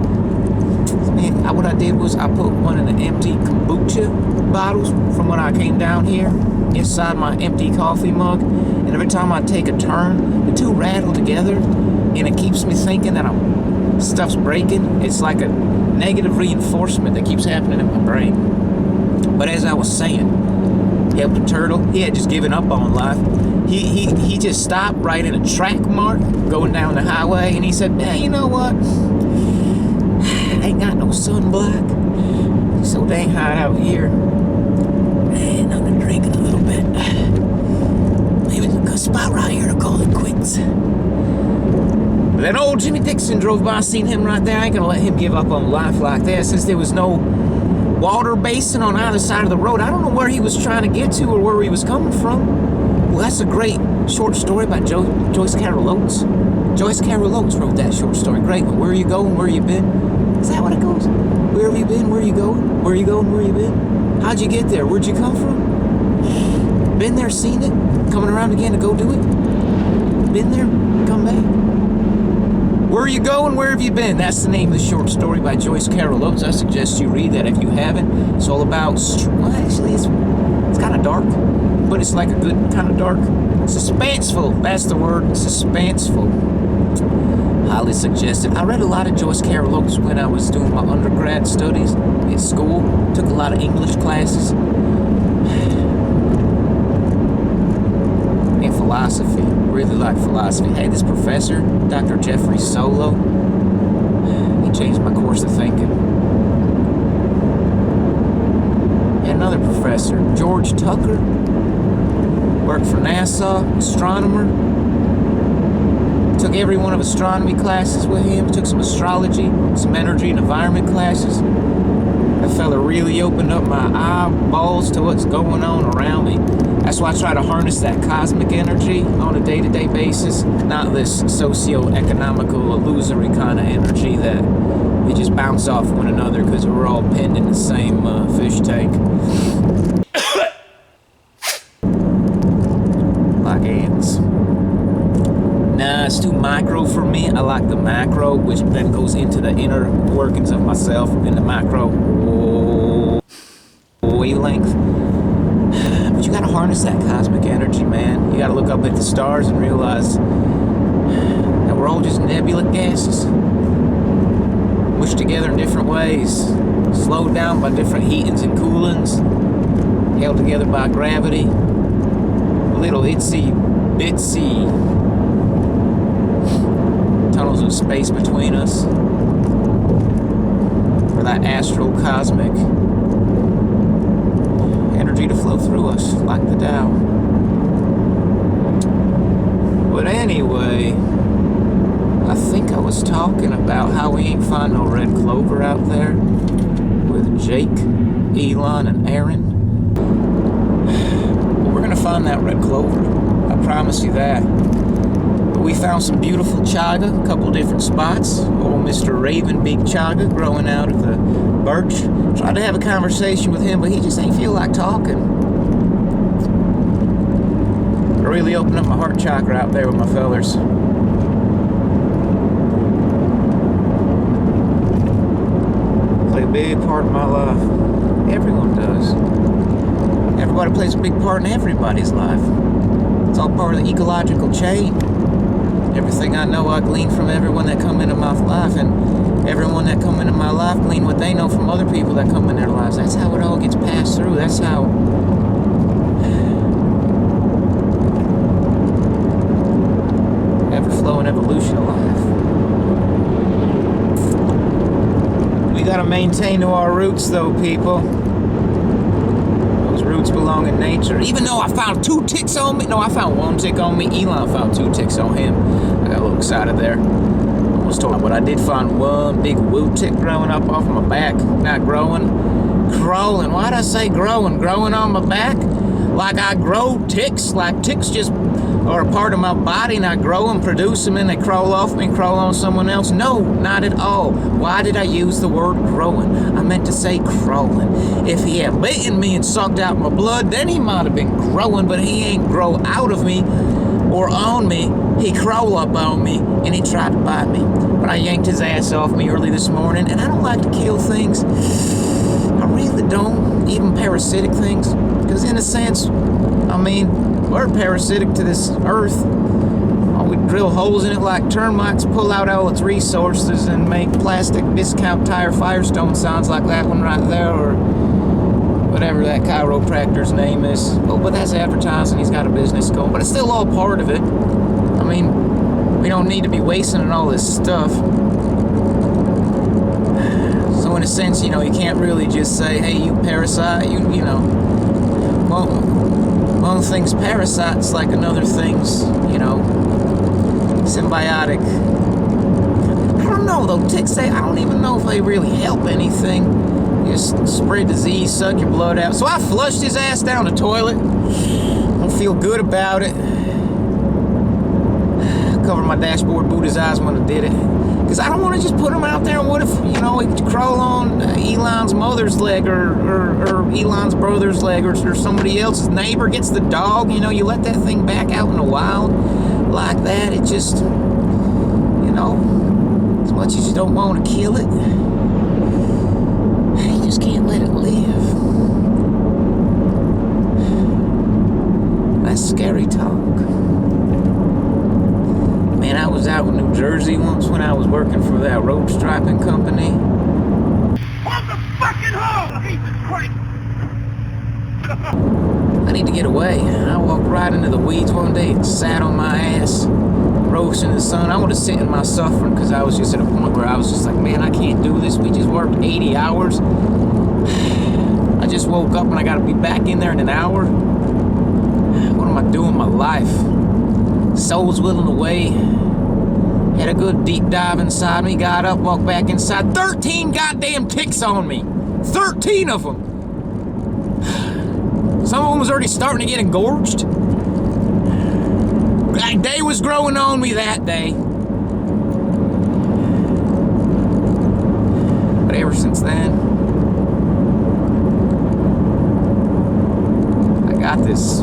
Man, what I did was I put one of the empty kombucha bottles from when I came down here inside my empty coffee mug, and every time I take a turn, the two rattle together, and it keeps me thinking that stuff's breaking. It's like a negative reinforcement that keeps happening in my brain. But as I was saying, helped a turtle. He had just given up on life. He just stopped right at a track mark going down the highway, and he said, man, you know what? I ain't got no sunblock. It's so dang hot out here. And I'm gonna drink it a little bit. Maybe it's a good spot right here to call it quits. But then old Jimmy Dixon drove by. I seen him right there. I ain't gonna let him give up on life like that, since there was no water basin on either side of the road. I don't know where he was trying to get to or where he was coming from. Well, that's a great short story by Joyce Carol Oates. Joyce Carol Oates wrote that short story. Great one. Where are you going? Where you been? Is that what it goes? Where have you been? Where are you going? Where are you going? Where you been? How'd you get there? Where'd you come from? Been there, seen it? Coming around again to go do it? Been there? Come back? Where are you going? Where have you been? That's the name of the short story by Joyce Carol Oates. I suggest you read that if you haven't. It's all about, well, actually, it's kind of dark, but it's like a good kind of dark. Suspenseful, that's the word, suspenseful. Highly suggested. I read a lot of Joyce Carol Oates when I was doing my undergrad studies at school. Took a lot of English classes. And philosophy. Really like philosophy. Hey, this professor, Dr. Jeffrey Solo, he changed my course of thinking. And another professor, George Tucker, worked for NASA, astronomer. Took every one of astronomy classes with him. Took some astrology, some energy and environment classes. That fella really opened up my eyeballs to what's going on around me. That's why I try to harness that cosmic energy on a day-to-day basis, not this socio-economical, illusory kind of energy that we just bounce off one another because we're all pinned in the same fish tank. Like ants. Nah, it's too micro for me. I like the macro, which then goes into the inner workings of myself in the macro wavelength. But you gotta harness that cosmic energy, man. You gotta look up at the stars and realize that we're all just nebula gases, mushed together in different ways, slowed down by different heatings and coolings, held together by gravity, little itsy bitsy tunnels of space between us, for that astral cosmic energy to flow through us like the Tao. But anyway, I think I was talking about how we ain't find no red clover out there with Jake, Elon, and Aaron. Well, we're gonna find that red clover. I promise you that. But we found some beautiful chaga, a couple different spots. Old Mr. Ravenbeak chaga growing out of the birch. Tried to have a conversation with him, but he just ain't feel like talking. I really opened up my heart chakra out there with my fellers. big part of my life. Everyone does. Everybody plays a big part in everybody's life. It's all part of the ecological chain. Everything I know, I glean from everyone that come into my life, and everyone that come into my life glean what they know from other people that come in their lives. That's how it all gets passed through. That's how ever-flowing evolution of life. We gotta maintain to our roots, though, people. Those roots belong in nature. Even though I found 2 ticks on me. No, I found 1 tick on me. Elon found 2 ticks on him. I got a little excited there. Almost told him, but I did find 1 big woo tick growing up off my back. Not growing. Crawling. Why'd I say growing? Growing on my back? Like I grow ticks. Like ticks just are a part of my body, and I grow them, produce them, and they crawl off me and crawl on someone else? No, not at all. Why did I use the word growing? I meant to say crawling. If he had bitten me and sucked out my blood, then he might have been growing, but he ain't grow out of me or on me. He crawl up on me, and he tried to bite me. But I yanked his ass off me early this morning, and I don't like to kill things. I really don't, even parasitic things. Because in a sense, I mean, we're parasitic to this earth. We drill holes in it like termites, pull out all its resources, and make plastic discount tire Firestone sounds like that one right there, or whatever that chiropractor's name is. Oh, but that's advertising. He's got a business going. But it's still all part of it. I mean, we don't need to be wasting all this stuff. So in a sense, you know, you can't really just say, hey, you parasite, you know. Well, one thing's parasites like another thing's, you know, symbiotic. I don't know though, ticks, I don't even know if they really help anything. Just spread disease, suck your blood out. So I flushed his ass down the toilet. Don't feel good about it. Covered my dashboard, booed his eyes when I did it. Because I don't want to just put him out there, and what if, you know, he could crawl on Elon's mother's leg, or Elon's brother's leg, or somebody else's neighbor gets the dog, you know, you let that thing back out in the wild like that, it just, you know, as much as you don't want to kill it, you just can't let it live. That's scary talk. Man, I was out in New Jersey once when I was working for that road striping company. On the fucking hole! Jesus Christ! I need to get away. I walked right into the weeds one day and sat on my ass, roasting in the sun. I would have sit in my suffering because I was just at a point where I was just like, man, I can't do this. We just worked 80 hours. I just woke up and I got to be back in there in an hour. What am I doing with my life? Soul's willing away. Had a good deep dive inside me. Got up, walked back inside. 13 goddamn ticks on me. 13 of them. Some of them was already starting to get engorged. Like day was growing on me that day. But ever since then, I got this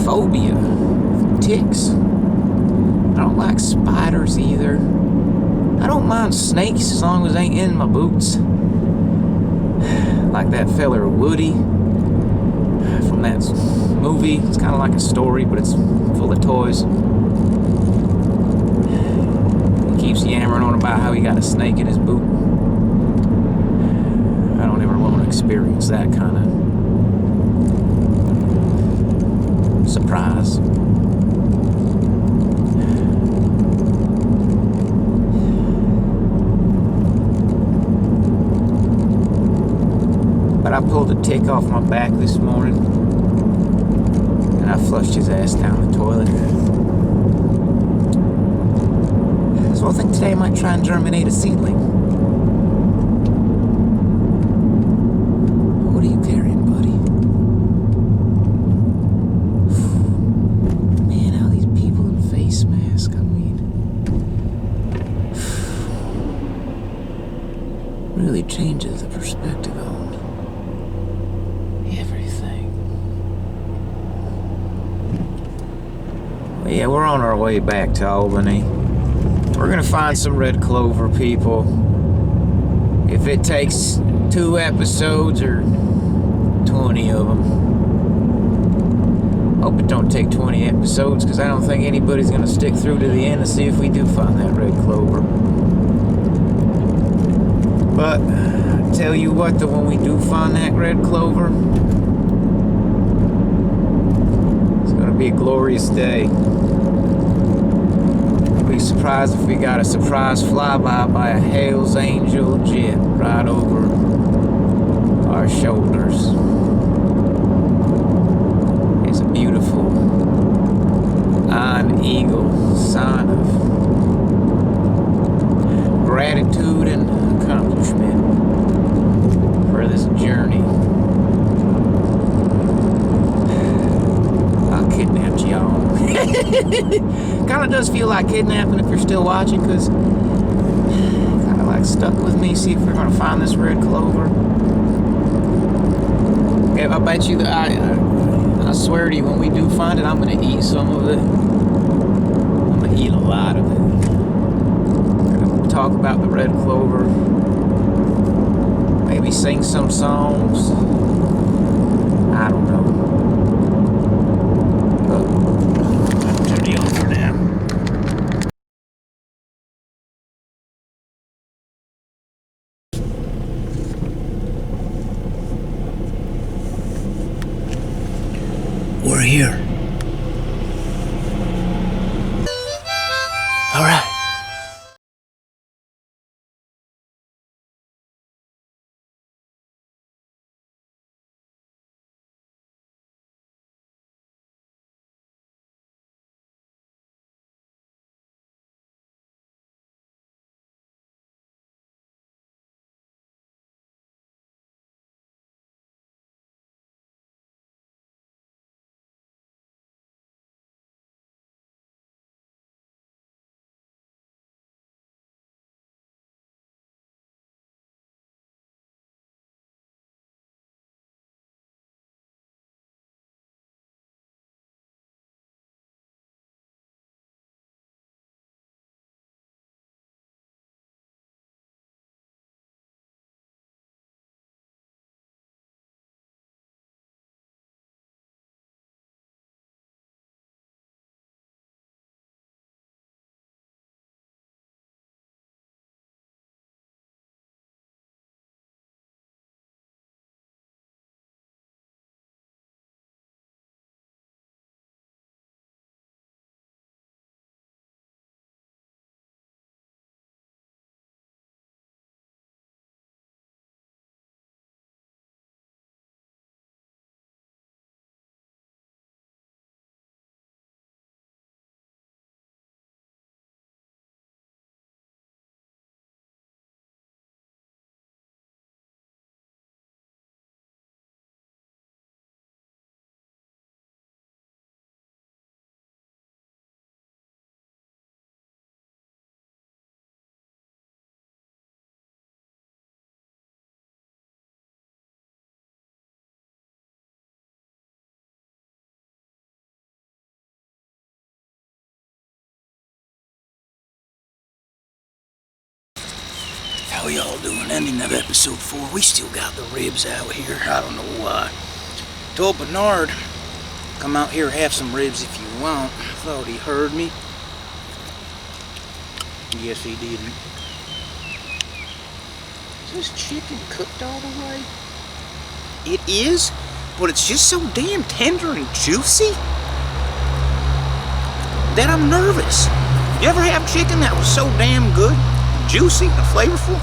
phobia of ticks. I don't like spiders either. I don't mind snakes as long as they ain't in my boots. Like that feller Woody from that movie. It's kind of like a story, but it's full of toys. He keeps yammering on about how he got a snake in his boot. I don't ever want to experience that kind of surprise. But I pulled a tick off my back this morning, and I flushed his ass down the toilet. So I think today I might try and germinate a seedling. What are you carrying, buddy? Man, how these people in face masks, I mean, really changes the perspective on everything. Well, yeah, we're on our way back to Albany. We're gonna find some red clover, people. If if it takes 2 episodes or 20 of them. Hope it don't take 20 episodes, because I don't think anybody's going to stick through to the end to see if we do find that red clover. But I tell you what, though, when we do find that red clover, it's going to be a glorious day. I'll be surprised if we got a surprise flyby by a Hell's Angel jet right over our shoulders. It's a beautiful iron eagle sign of gratitude and accomplishment for this journey. I kidnapped y'all. Kind of does feel like kidnapping if you're still watching, because kind of like stuck with me. See if we're gonna find this red clover. Yeah, I bet you that I swear to you, when we do find it, I'm gonna eat some of it. I'm gonna eat a lot of it. Talk about the red clover, maybe sing some songs. I don't know. But I'll turn you on for now. We're here. All right. How y'all doing? Ending of episode 4. We still got the ribs out here. I don't know why. Told Bernard, come out here, have some ribs if you want. Thought he heard me. Yes, he didn't. Is this chicken cooked all the way? It is, but it's just so damn tender and juicy that I'm nervous. You ever have chicken that was so damn good, juicy and flavorful,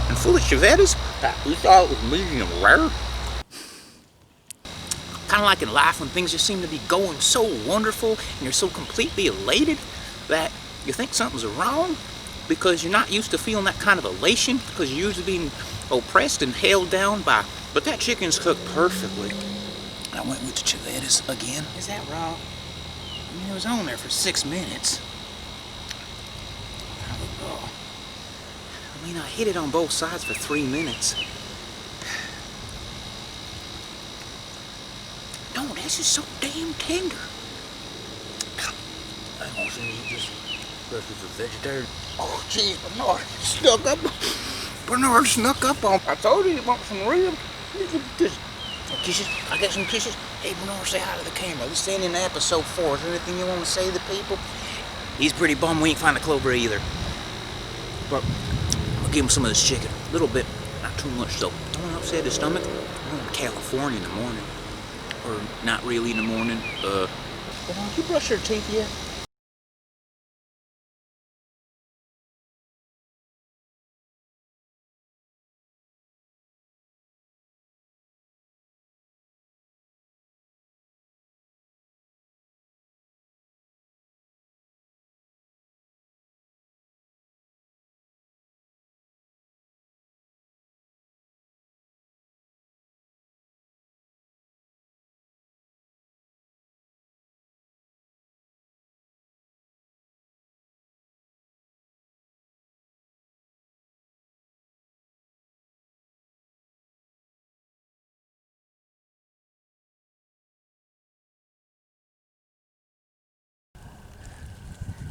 and full of chevettas that you thought it was medium rare? Kind of like in life when things just seem to be going so wonderful and you're so completely elated that you think something's wrong because you're not used to feeling that kind of elation because you're usually being oppressed and held down by. But that chicken's cooked perfectly. I went with the chevettas again. Is that raw? I mean, it was on there for 6 minutes. I mean, I hit it on both sides for 3 minutes. No, this is so damn tender. I want to eat this. This is a vegetarian. Oh, jeez, Bernard, stuck up. Bernard snuck up on. I told you want some ribs. Kisses. I got some kisses. Hey, Bernard, say hi to the camera. This ain't in episode 4. Is there anything you want to say to the people? He's pretty bummed we ain't find a Clover either. But I'll give him some of this chicken. A little bit, not too much though. Don't want to upset his stomach. We're going to California in the morning. Or not really in the morning. Bernard, you brush your teeth yet?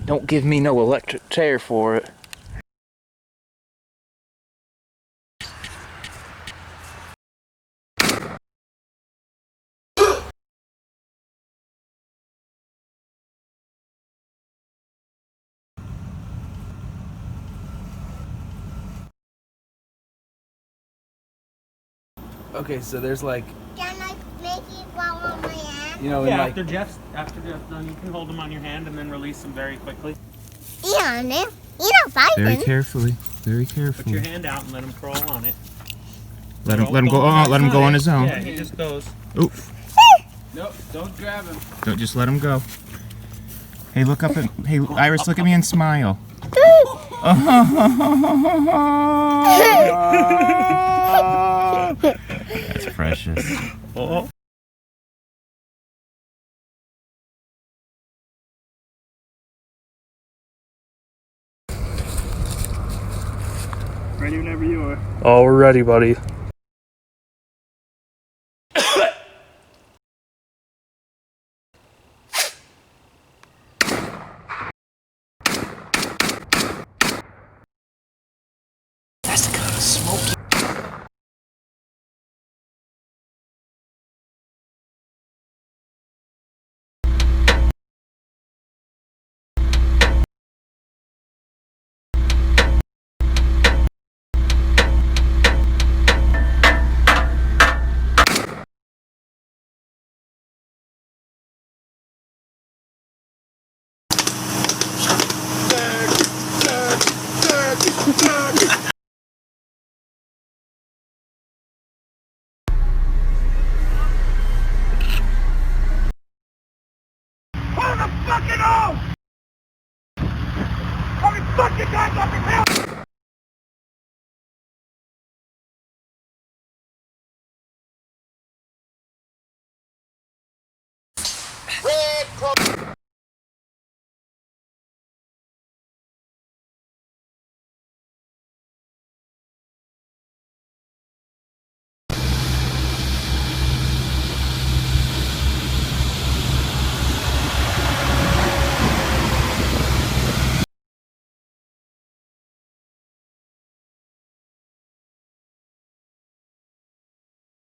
Don't give me no electric chair for it. Okay, so there's like, Can I make it while on my hand? you know, in Yeah, like, after Jeff's done, you can hold them on your hand and then release them very quickly. Yeah, no. You're not fighting. carefully, very Put your carefully. hand out and let him crawl on it. Let him go. Oh, let him go on his own. Yeah, he just goes. Oop! Nope, don't grab him. Don't just let him go. Hey, look up at. Hey, Iris, look at me and smile. That's precious. Oh. Ready whenever you are. Oh, we're ready, buddy. That's the kind of smoke. Hold the fucking on! How many fucking times I can tell?